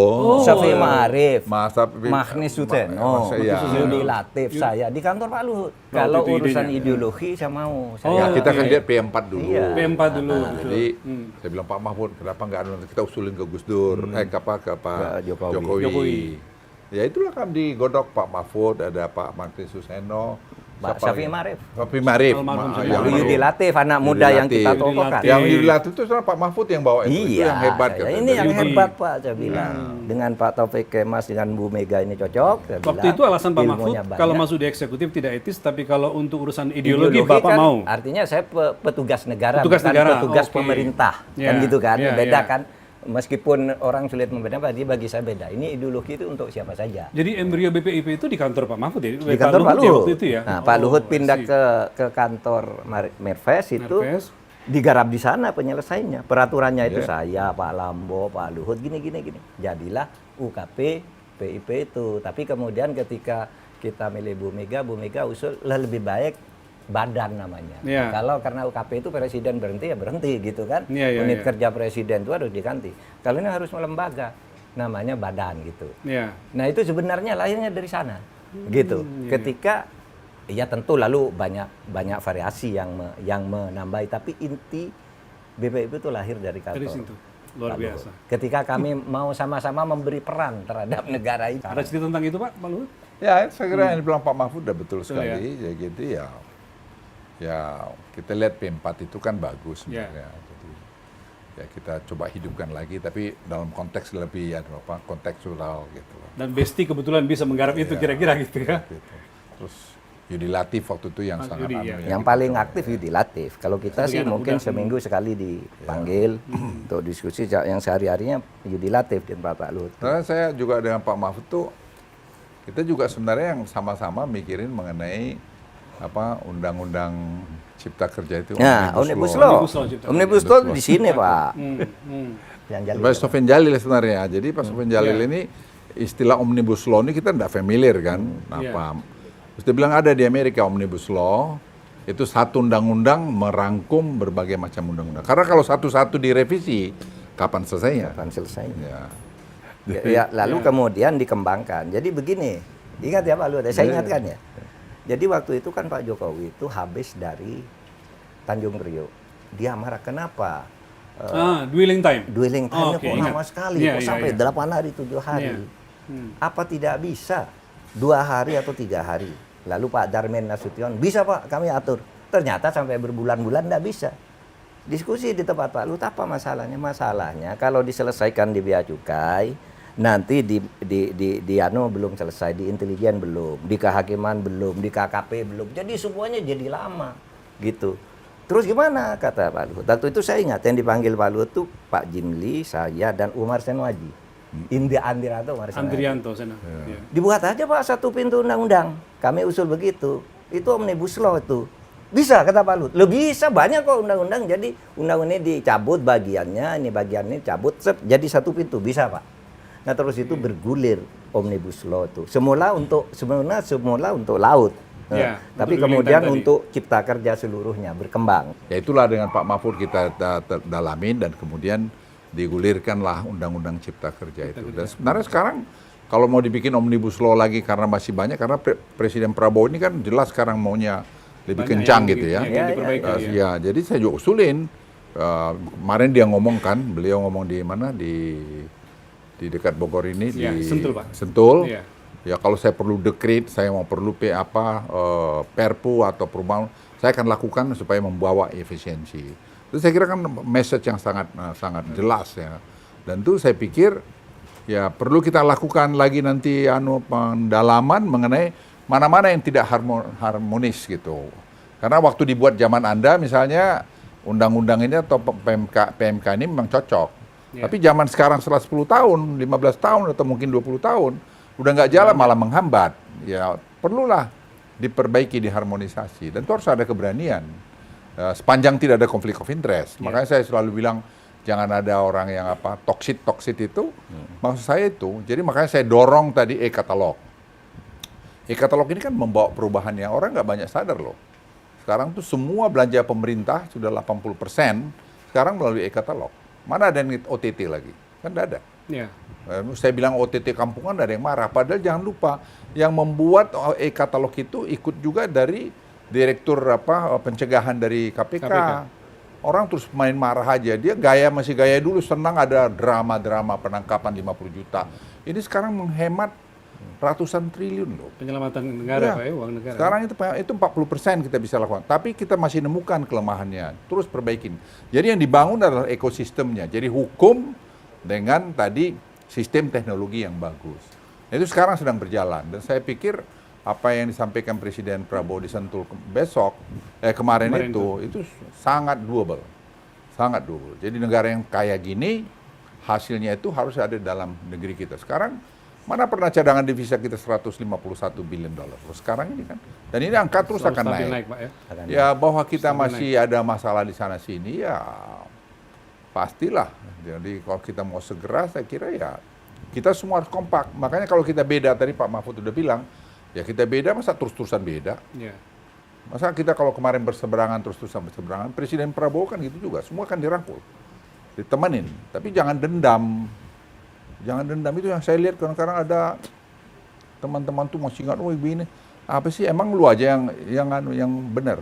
Syafi'i Ma'arif, Masa Magnis Suteno, Iya. Yudi Latif, saya di kantor Pak Luhut. Kalau itu urusan idenya. ideologi saya mau. Oh, Saya Ya, kita kan oke. lihat P4 dulu. Iya. P4 dulu. Nah, betul. jadi saya bilang Pak Mahfud, kenapa nggak kita usulin ke Gus Dur, ke Pak Jokowi. Jokowi. Ya itulah kan digodok Pak Mahfud, ada Pak Magnis Suseno, Pak siapa Syafi'i lagi? Ma'arif. Syafi'i Ma'arif. Almarhum Syafi'i yang Lalu Ma'arif. Yudi Latif, anak Yudi muda yang Latif. kita Yudi tokohkan. Latif. Yang Yudi Latif itu sebenarnya Pak Mahfud yang bawa itu. Itu Iya, yang hebat ya, katanya. ini yang Yudi. hebat Pak, saya bilang. Dengan Pak Taufik Kemas, dengan Bu Mega ini cocok. Saya Waktu bilang. itu alasan Pak Mahfud Ilmunya banyak. kalau masuk di eksekutif tidak etis, tapi kalau untuk urusan ideologi Bapak kan, mau. Artinya saya petugas negara, Petugas bukan negara, petugas oke. pemerintah, Ya, kan gitu kan, ya, beda ya. kan. Meskipun orang sulit membedakan, bagi saya beda. Ini ideologi itu untuk siapa saja. Jadi embrio BPIP itu di kantor Pak Mahfud ya? Di kantor Pak ya Luhut. waktu itu ya? Nah, Pak Luhut pindah I see. ke kantor Merves itu Merves. digarap di sana penyelesaiannya. Peraturannya itu Yeah. saya, Pak Lambo, Pak Luhut, gini. Jadilah UKP PIP itu. Tapi kemudian ketika kita milih Bu Mega usul lah lebih baik badan namanya. Yeah. Kalau karena UKP itu presiden berhenti ya berhenti gitu kan. Yeah, yeah, Unit yeah. kerja presiden itu harus diganti. Kalau ini harus melembaga, namanya badan gitu. Ya. Nah itu sebenarnya lahirnya dari sana, gitu. Ketika ya tentu lalu banyak variasi yang menambahi, tapi inti BPIP itu lahir dari kantor. Dari situ. Luar Pak Luhut. biasa. Ketika kami mau sama-sama memberi peran terhadap negara ini. Ada cerita tentang itu Pak Luhut? Ya, saya kira yang dibilang Pak Mahfud udah betul Betul, sekali. Ya gitu ya. Ya, kita lihat P4 itu kan bagus Ya. sebenarnya. Jadi, ya kita coba hidupkan lagi, tapi dalam konteks lebih kontekstual gitu. Dan Besti kebetulan bisa menggarap itu kira-kira gitu ya? Gitu. Terus Yudi Latif waktu itu yang Mas sangat Yudi, anu ya. ya, Yang kita paling coba, aktif ya. Yudi Latif. Kalau kita Sebagai sih anak mungkin muda. seminggu sekali dipanggil untuk diskusi. Yang sehari-harinya Yudi Latif di tempat Pak Luhut. Karena saya juga dengan Pak Mahfud tuh, kita juga sebenarnya yang sama-sama mikirin mengenai undang-undang Cipta Kerja itu. Nah, Omnibus Law. Law. Omnibus Law Cipta Omnibus Kerja. Law di sini, Pak. Hmm. Yang Jalil. Pak Sofian Jalil sebenarnya. Jadi Pak Sofian Jalil Iya. ini istilah Omnibus Law ini kita tidak familiar kan. Iya. Terus dia bilang ada di Amerika Omnibus Law, itu satu undang-undang merangkum berbagai macam undang-undang. Karena kalau satu-satu direvisi, kapan selesainya? Kapan selesai? Ya. Ya, lalu kemudian dikembangkan. Jadi begini, ingat ya Pak Luhut, saya ingatkan ya. Jadi waktu itu kan Pak Jokowi itu habis dari Tanjung Priok. Dia marah, kenapa? Dwelling time. Dwelling time-nya Oke, kok ingat. lama sekali, Iya, kok iya, sampai iya. 8 hari, 7 hari. Iya. Apa tidak bisa 2 hari atau 3 hari? Lalu Pak Darmin Nasution, bisa Pak, kami atur. Ternyata sampai berbulan-bulan tidak bisa. Diskusi di tempat Pak Luhut, apa masalahnya? Masalahnya kalau diselesaikan di Bea Cukai, nanti di belum selesai, di intelijen belum, di kehakiman belum, di KKP belum. Jadi semuanya jadi lama, gitu. Terus gimana kata Pak Luhut? Waktu itu saya ingat yang dipanggil Pak Luhut itu Pak Jimli, saya dan Umar Senwaji. Andrianto Umar Senwaji. Andrianto sana. Ya. Dibuat aja Pak satu pintu undang-undang. Kami usul begitu. Itu Omnibus Law itu. Bisa kata Pak Luhut. Lebih bisa, banyak kok undang-undang. Jadi undang-undang ini dicabut bagiannya, ini bagiannya cabut, jadi satu pintu. Bisa Pak. Nah terus itu bergulir Omnibus Law itu. Semula untuk laut. Ya, Tapi untuk kemudian tadi. untuk cipta kerja seluruhnya berkembang. Ya itulah dengan Pak Mahfud kita dalamin dan kemudian digulirkanlah Undang-Undang Cipta Kerja itu. Dan sebenarnya sekarang kalau mau dibikin Omnibus Law lagi karena masih banyak, karena Presiden Prabowo ini kan jelas sekarang maunya lebih Banyak kencang yang gitu ya. yang diperbaiki, ya. Ya, jadi saya juga usulin. Kemarin dia ngomong kan, beliau ngomong di mana di dekat Bogor ini Ya, di Sentul, Pak. Sentul. Iya. Ya kalau saya perlu dekret, saya mau perlu Perpu atau perubahan, saya akan lakukan supaya membawa efisiensi. Itu saya kira kan message yang sangat jelas ya. Dan itu saya pikir ya perlu kita lakukan lagi nanti pendalaman mengenai mana-mana yang tidak harmonis gitu. Karena waktu dibuat zaman Anda misalnya undang-undang ini atau PMK ini memang cocok. Ya. Tapi zaman sekarang setelah 10 tahun, 15 tahun atau mungkin 20 tahun udah nggak jalan malah menghambat. Ya perlulah diperbaiki, diharmonisasi, dan itu harus ada keberanian. Sepanjang tidak ada konflik of interest. Makanya saya selalu bilang jangan ada orang yang toksit itu. Maksud saya itu. Jadi makanya saya dorong tadi e-katalog. E-katalog ini kan membawa perubahan yang orang nggak banyak sadar loh. Sekarang tuh semua belanja pemerintah sudah 80% sekarang melalui e-katalog. Mana ada yang OTT lagi? Kan tidak ada. Ya. Saya bilang OTT kampungan ada yang marah. Padahal jangan lupa yang membuat e-katalog itu ikut juga dari direktur pencegahan dari KPK. Orang terus main marah aja. Dia masih gaya dulu, senang ada drama-drama penangkapan 50 juta. Ini sekarang menghemat ratusan triliun loh. Penyelamatan negara, Ya. Pak, ya, uang negara. Sekarang itu 40% kita bisa lakukan. Tapi kita masih nemukan kelemahannya. Terus perbaikin. Jadi yang dibangun adalah ekosistemnya. Jadi hukum dengan tadi sistem teknologi yang bagus. Itu sekarang sedang berjalan. Dan saya pikir apa yang disampaikan Presiden Prabowo di Sentul kemarin itu sangat doable. Sangat doable. Jadi negara yang kaya gini, hasilnya itu harus ada dalam negeri kita. Sekarang, mana pernah cadangan devisa kita 151 billion dolar. Sekarang ini kan. Dan ini angka terus akan naik. Pak, ya. Ya bahwa kita Stabil masih ada masalah di sana sini, ya pastilah. Jadi kalau kita mau segera, saya kira ya kita semua harus kompak. Makanya kalau kita beda, tadi Pak Mahfud udah bilang, ya kita beda, masa terus-terusan beda. Ya. Masa kita kalau kemarin berseberangan, terus-terusan berseberangan, Presiden Prabowo kan gitu juga, semua kan dirangkul, ditemenin. Tapi jangan dendam. Jangan dendam, itu yang saya lihat kadang-kadang ada teman-teman tuh masih ingat, oh begini, apa sih, emang lu aja yang benar.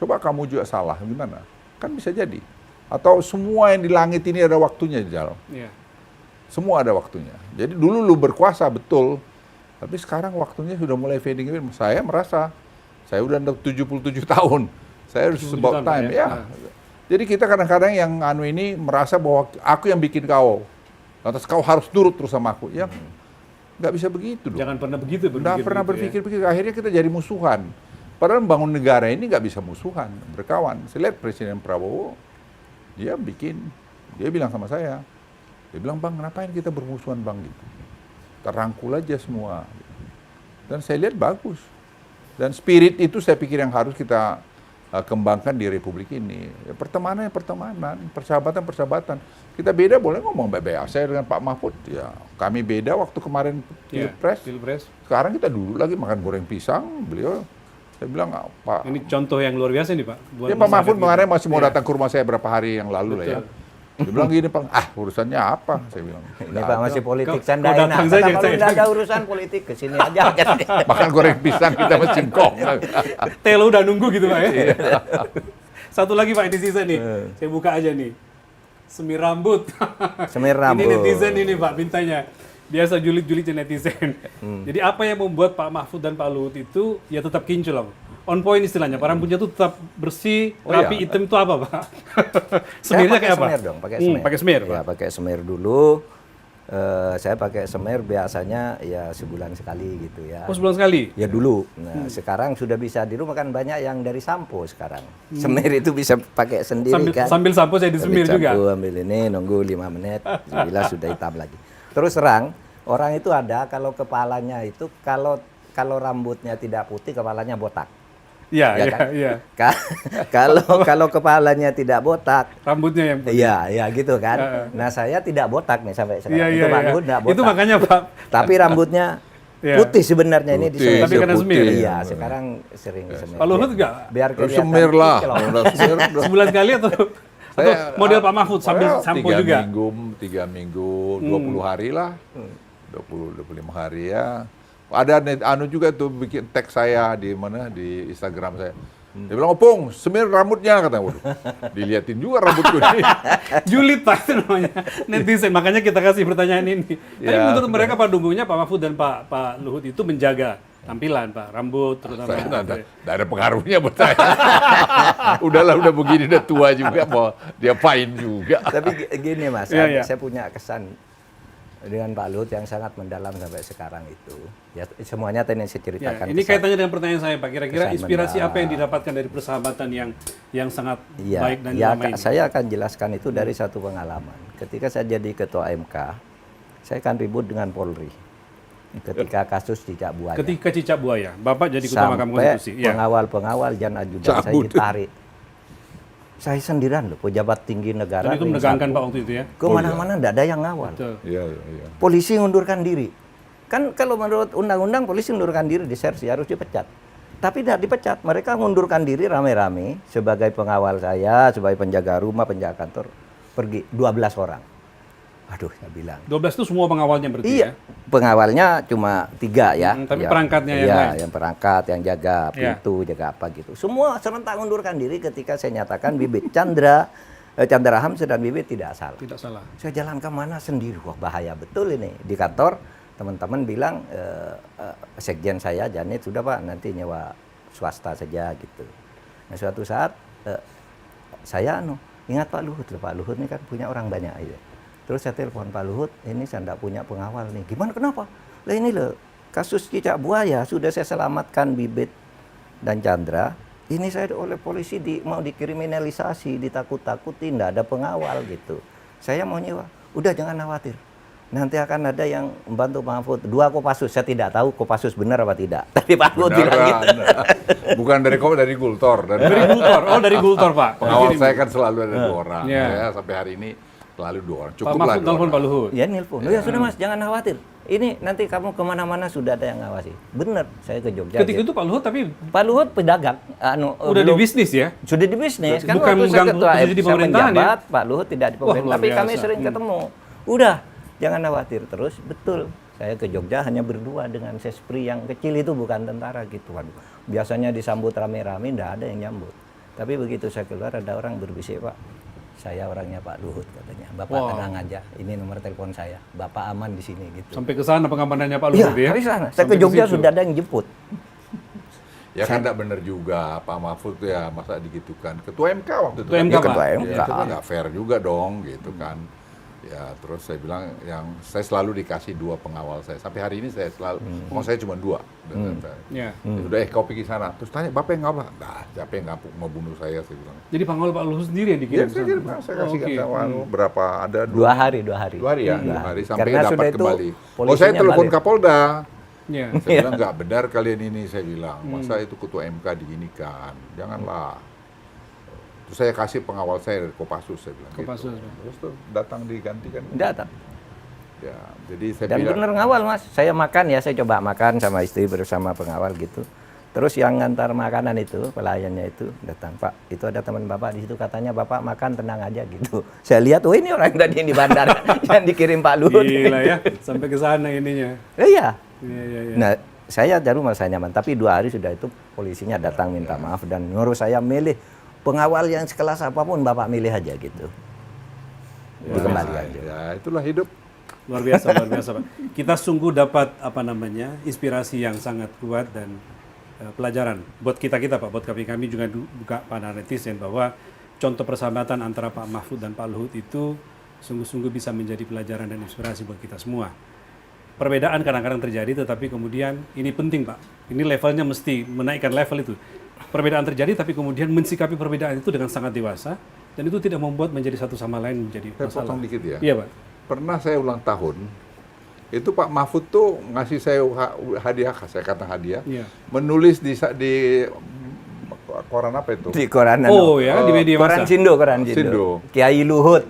Coba kamu juga salah, gimana? Kan bisa jadi. Atau semua yang di langit ini ada waktunya di dalam. Ya. Semua ada waktunya. Jadi dulu lu berkuasa betul, tapi sekarang waktunya sudah mulai fading. Saya merasa, saya udah 77 tahun. Saya harus 77 about tahun, time. ya. Ya. Jadi kita kadang-kadang yang ini merasa bahwa aku yang bikin kau. Lantas kau harus nurut terus sama aku. Ya, nggak bisa begitu dong. Jangan pernah begitu. Nggak pernah begitu, berpikir begitu. Akhirnya kita jadi musuhan. Padahal membangun negara ini nggak bisa musuhan, berkawan. Saya lihat Presiden Prabowo, dia bilang sama saya, dia bilang, Bang, ngapain kita bermusuhan, Bang, gitu. Terangkul aja semua. Dan saya lihat bagus. Dan spirit itu saya pikir yang harus kita kembangkan di Republik ini. Ya, pertemanan, persahabatan. Kita beda boleh ngomong baik-baik. Saya dengan Pak Mahfud, ya kami beda waktu kemarin Pilpres. Sekarang kita dulu lagi makan goreng pisang, beliau, saya bilang, Pak. Ini contoh yang luar biasa nih, Pak. Ya Pak Mahfud kemarin masih mau datang ke rumah saya berapa hari yang lalu lah ya. Dia bilang gini, Pak, urusannya apa? Saya bilang. Ini Pak masih politik Kau sandain. datang saja, Kalau saya. nggak ada urusan politik, kesini aja. Makan goreng pisang kita masih kong. Telo udah nunggu gitu, Pak, ya. Satu lagi, Pak, di sisa nih. Saya buka aja nih. Semir rambut. Semir rambut. Ini netizen ini, Pak, mintanya. Biasa julid-julidnya netizen. Jadi apa yang membuat Pak Mahfud dan Pak Luhut itu ya tetap kinclong? On point istilahnya, Pak rambutnya tuh tetap bersih, rapi, iya. hitam itu apa, Pak? Semirnya kayak apa? Semir dong, pakai semir. Pakai semir, Pak. Ya, pakai semir dulu. Saya pakai semir biasanya ya sebulan sekali gitu ya. Oh, sebulan sekali? Ya dulu. Nah, sekarang sudah bisa di rumah kan banyak yang dari sampo sekarang. Semir itu bisa pakai sendiri kan. Sambil sampo saya disemir Sambil juga. sampo, ambil ini, nunggu 5 menit, bila sudah hitam lagi. Terus terang, orang itu ada kalau kepalanya itu kalau rambutnya tidak putih, kepalanya botak. Iya, Ya iya, kan? iya. Kalau kepalanya tidak botak, Rambutnya yang putih. iya gitu kan. Nah saya tidak botak nih sampai sekarang. Iya, Itu iya, Pak iya. Luhut tidak botak. Itu makanya, Pak. Tapi rambutnya Iya. Putih sebenarnya ini Putih, Tapi kena semir. Iya, sekarang sering semir. Pak Luhut enggak? Biar kelihatan semir lah. kinclong. Udah semir, udah. Sebulan sekali atau model Pak Mahfud sambil sampo juga? 3 minggu, 20 hari lah. 25 hari ya. Ada anu juga tuh bikin tag saya di mana di Instagram saya. Dia bilang, "Opung, semir rambutnya," kata. Waduh, diliatin juga rambutku ini. Julid Pak itu namanya netizen. Makanya kita kasih pertanyaan ini. Tapi Ya, menurut mereka pada umumnya Pak Mahfud dan Pak Luhut itu menjaga tampilan, Pak, rambut terutama. Saya nggak ada pengaruhnya buat saya. Udahlah, udah begini, udah tua juga, mau diapain juga. Tapi gini Mas, Iya, iya. saya punya kesan dengan Pak Luhut yang sangat mendalam sampai sekarang itu. Ya semuanya tadi saya Ya, ceritakan. ini kesan- kaitannya dengan pertanyaan saya, Pak. Kira-kira kesan inspirasi mendalam. apa yang didapatkan dari persahabatan yang sangat Iya, baik dan ya, lama ini? saya akan jelaskan itu dari satu pengalaman. Ketika saya jadi ketua MK, saya kan ribut dengan Polri. Ketika kasus Cicak Buaya. Ketika Cicak Buaya, Bapak jadi ketua Mahkamah Sampai Konstitusi. Ya. pengawal-pengawal dan ajudan saya Cabut. ditarik. Saya sendirian loh, pejabat tinggi negara. Dan itu ring menegangkan satu. Pak waktu itu ya. Kemana-mana tidak ada yang ngawal. Betul. Iya, iya. Polisi ngundurkan diri. Kan kalau menurut undang-undang polisi ngundurkan diri disersi harus dipecat. Tapi tidak dipecat. Mereka ngundurkan diri rame-rame sebagai pengawal saya, sebagai penjaga rumah, penjaga kantor. Pergi 12 orang. Aduh, saya bilang. 12 itu semua pengawalnya berarti Iya, ya. pengawalnya cuma 3 ya. Tapi Ya, perangkatnya yang iya, lain. yang perangkat, yang jaga Iya. pintu, jaga apa gitu. Semua serentak mengundurkan diri ketika saya nyatakan Bibit Chandra Hamzah dan Bibit tidak salah. Tidak salah. Saya jalan kemana sendiri, wah bahaya betul ini. Di kantor teman-teman bilang sekjen saya Janet sudah Pak nanti nyewa swasta saja gitu. Nah suatu saat saya ingat Pak Luhut loh, Pak Luhut ini kan punya orang banyak gitu. Terus saya telepon Pak Luhut, ini saya tidak punya pengawal nih. Gimana kenapa? Lah ini loh kasus Cicak Buaya sudah saya selamatkan Bibit dan Chandra. Ini saya oleh polisi mau dikriminalisasi, ditakut-takuti, tidak ada pengawal gitu. Saya mau nyewa, udah jangan khawatir. Nanti akan ada yang membantu Pak Mahfud. 2 Kopassus, saya tidak tahu Kopassus benar apa tidak. Tapi Pak Luhut bilang gitu. Bukan dari Gultor. Dari Gultor. Oh, dari Gultor, Pak. Pengawal saya kan selalu ada 2 orang. Iya. Ya, sampai hari ini selalu 2 orang. Pak Cukup lah Mahfud 2 telepon orang. Pak Luhut. Ya nelpon. Oh ya sudah Mas, jangan khawatir. Ini nanti kamu kemana-mana sudah ada yang ngawasi. Bener, saya ke Jogja. Ketika gitu. itu Pak Luhut tapi Pak Luhut pedagang. udah di belum- bisnis ya. Sudah di bisnis. Kan Bukan waktu saya mengganggu ketua posisi di saya pemerintahan ya? menjabat, Pak Luhut tidak di pemerintahan. luar Tapi kami biasa. sering ketemu. Udah, jangan khawatir terus. Betul. Saya ke Jogja hanya berdua dengan Sespri yang kecil itu bukan tentara gitu. Waduh. Biasanya disambut rame-rame, tidak ada yang nyambut. Tapi begitu saya keluar ada orang berbisik, Pak. Saya orangnya Pak Luhut katanya. Bapak Wow. tenang aja. Ini nomor telepon saya. Bapak aman di sini gitu. Sampai ke sana pengamanannya Pak Iya, Luhut ya. hari sana. Saya Sampai ke Jogja situ. sudah ada yang jemput. Ya kan enggak benar juga Pak Mahfud tuh ya masa digitukan. Ketua MK waktu itu. Ketua kan. MK, Iya, Pak. Ketua Ya, MK. itu kan nggak fair juga dong gitu kan. Ya terus saya bilang yang saya selalu dikasih 2 pengawal saya. Sampai hari ini saya selalu, saya cuma 2. Ya. Ya udah kau pergi sana. Terus tanya, Bapak yang ngapa? Nah, siapa yang ngapuk mau bunuh saya saya bilang. Jadi pengawal Pak Luhut sendiri yang Ya, dikirim saya, ke kirim, sana. saya Oh, kasihkan oke. sama berapa ada 2 hari, 2 hari. 2 hari ya, 2 Iya. hari sampai Karena sudah dapat itu kembali. Oh saya polisinya telepon balik. Kapolda. Ya. Saya bilang nggak benar kalian ini, saya bilang. Masa itu ketua MK diginikan, janganlah. Terus saya kasih pengawal saya dari Kopassus, saya bilang Kopassus. gitu. Terus tuh datang digantikan. Datang. Ya, jadi saya Dan bilang, bener ngawal Mas. Saya makan ya, saya coba makan sama istri bersama pengawal gitu. Terus yang ngantar makanan itu, pelayannya itu datang, Pak, itu ada teman Bapak di situ katanya Bapak makan tenang aja gitu. Saya lihat, oh ini orang tadi yang di bandara yang dikirim Pak Luhut. Gila ya, sampai ke sana ininya. Iya. Iya, iya, iya. Nah, saya baru merasa nyaman. Tapi 2 hari sudah itu polisinya datang minta maaf dan nyuruh saya milih pengawal yang sekelas apapun Bapak milih aja gitu. Dikembali aja. ya itulah hidup. Luar biasa, luar biasa, Pak. Kita sungguh dapat inspirasi yang sangat kuat dan pelajaran buat kita Pak, buat kami juga buka para netizen bahwa contoh persahabatan antara Pak Mahfud dan Pak Luhut itu sungguh-sungguh bisa menjadi pelajaran dan inspirasi buat kita semua. Perbedaan kadang-kadang terjadi, tetapi kemudian ini penting Pak. Ini levelnya mesti menaikkan level itu. Perbedaan terjadi, tapi kemudian mensikapi perbedaan itu dengan sangat dewasa dan itu tidak membuat menjadi satu sama lain menjadi Saya masalah. potong dikit ya. Iya Pak. Pernah saya ulang tahun, itu Pak Mahfud tuh ngasih saya hadiah, saya kata hadiah, Iya. menulis di koran apa itu? Di koran Oh ya, di media koran massa. Sindo, koran Sindo. Sindo. Kiai Luhut.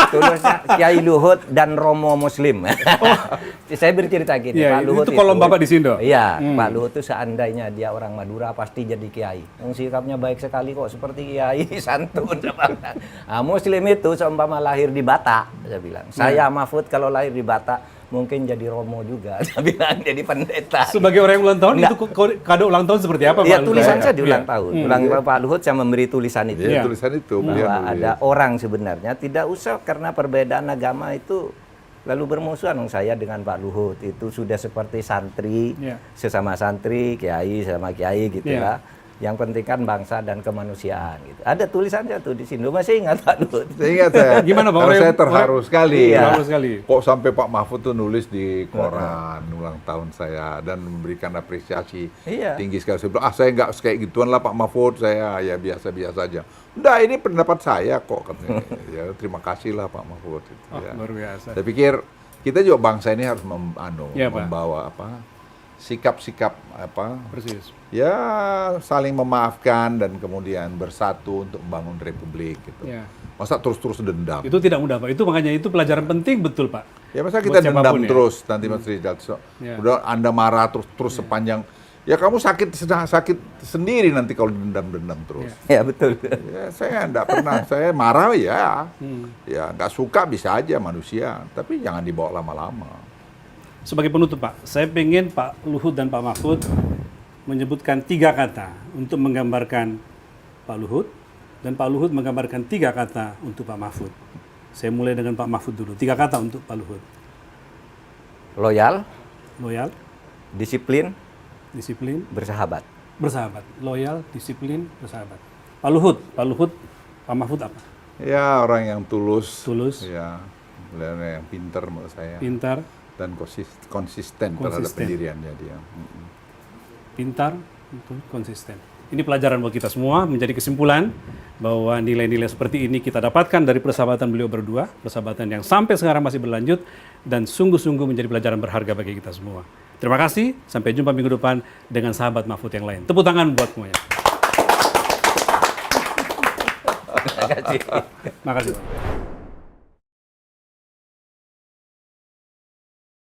Tulisnya Kiai Luhut dan Romo Muslim. Saya bercerita gini, Iya, Pak Luhut itu kolom Bapak di Sindo? Iya, Pak Luhut itu seandainya dia orang Madura pasti jadi kiai. Yang sikapnya baik sekali kok, seperti kiai, santun. Nah, Muslim itu seumpama lahir di Batak, saya bilang. Saya Mahfud kalau lahir di Batak mungkin jadi Romo juga, saya bilang, jadi pendeta. Sebagai orang yang ulang tahun, Enggak. itu kado ulang tahun seperti apa, Iya, Pak? tulisan Luhut? saya di ulang Iya. tahun. Ulang tahun Pak Luhut saya memberi tulisan itu. Ya, Iya. tulisan itu. dia Bahwa nulis. ada orang sebenarnya tidak usah karena perbedaan agama itu lalu bermusuhan. Saya dengan Pak Luhut itu sudah seperti santri, Iya. sesama santri, kiai sama kiai gitu Iya. lah. Yang penting kan bangsa dan kemanusiaan gitu. Ada tulisannya tuh di Sindo, masih ingat Pak Luhut? Saya ingat saya. Gimana, Pak? Karena Orang- saya terharu sekali. Iya. Terharu sekali. Kok sampai Pak Mahfud tuh nulis di koran ulang tahun saya dan memberikan apresiasi Iya. tinggi sekali. Saya bilang, saya nggak kayak gituan lah Pak Mahfud, saya ya biasa-biasa aja. Udah, ini pendapat saya kok. Katanya. Ya, terima kasih lah Pak Mahfud. Gitu, Oh, ya. luar biasa. Saya pikir kita juga bangsa ini harus Iya, Pak. membawa sikap-sikap Persis. ya saling memaafkan dan kemudian bersatu untuk membangun republik gitu. Ya. Masa terus-terus dendam? Itu tidak mudah, Pak. Itu makanya itu pelajaran penting betul, Pak. Ya masa Buat kita dendam siapapun ya. terus nanti Mas Rizal. Ya. Udah Anda marah terus sepanjang ya kamu sakit sendiri nanti kalau dendam-dendam terus. Ya betul. Ya, saya enggak pernah, saya marah ya. Hmm. Ya nggak suka bisa aja manusia, tapi jangan dibawa lama-lama. Sebagai penutup, Pak, saya pengen Pak Luhut dan Pak Mahfud menyebutkan 3 kata untuk menggambarkan Pak Luhut, dan Pak Luhut menggambarkan 3 kata untuk Pak Mahfud. Saya mulai dengan Pak Mahfud dulu. 3 kata untuk Pak Luhut. Loyal, Loyal, disiplin, disiplin, bersahabat. bersahabat. Loyal, disiplin, bersahabat. Pak Luhut, Pak Mahfud apa? Ya orang yang tulus. Tulus. Ya, yang pinter menurut saya. Pintar, Dan konsisten terhadap Konsisten. pendiriannya dia. pintar, konsisten. Ini pelajaran buat kita semua, menjadi kesimpulan bahwa nilai-nilai seperti ini kita dapatkan dari persahabatan beliau berdua, persahabatan yang sampai sekarang masih berlanjut dan sungguh-sungguh menjadi pelajaran berharga bagi kita semua. Terima kasih, sampai jumpa minggu depan dengan sahabat Mahfud yang lain. Tepuk tangan buat semuanya. Terima kasih. Makasih. Pak.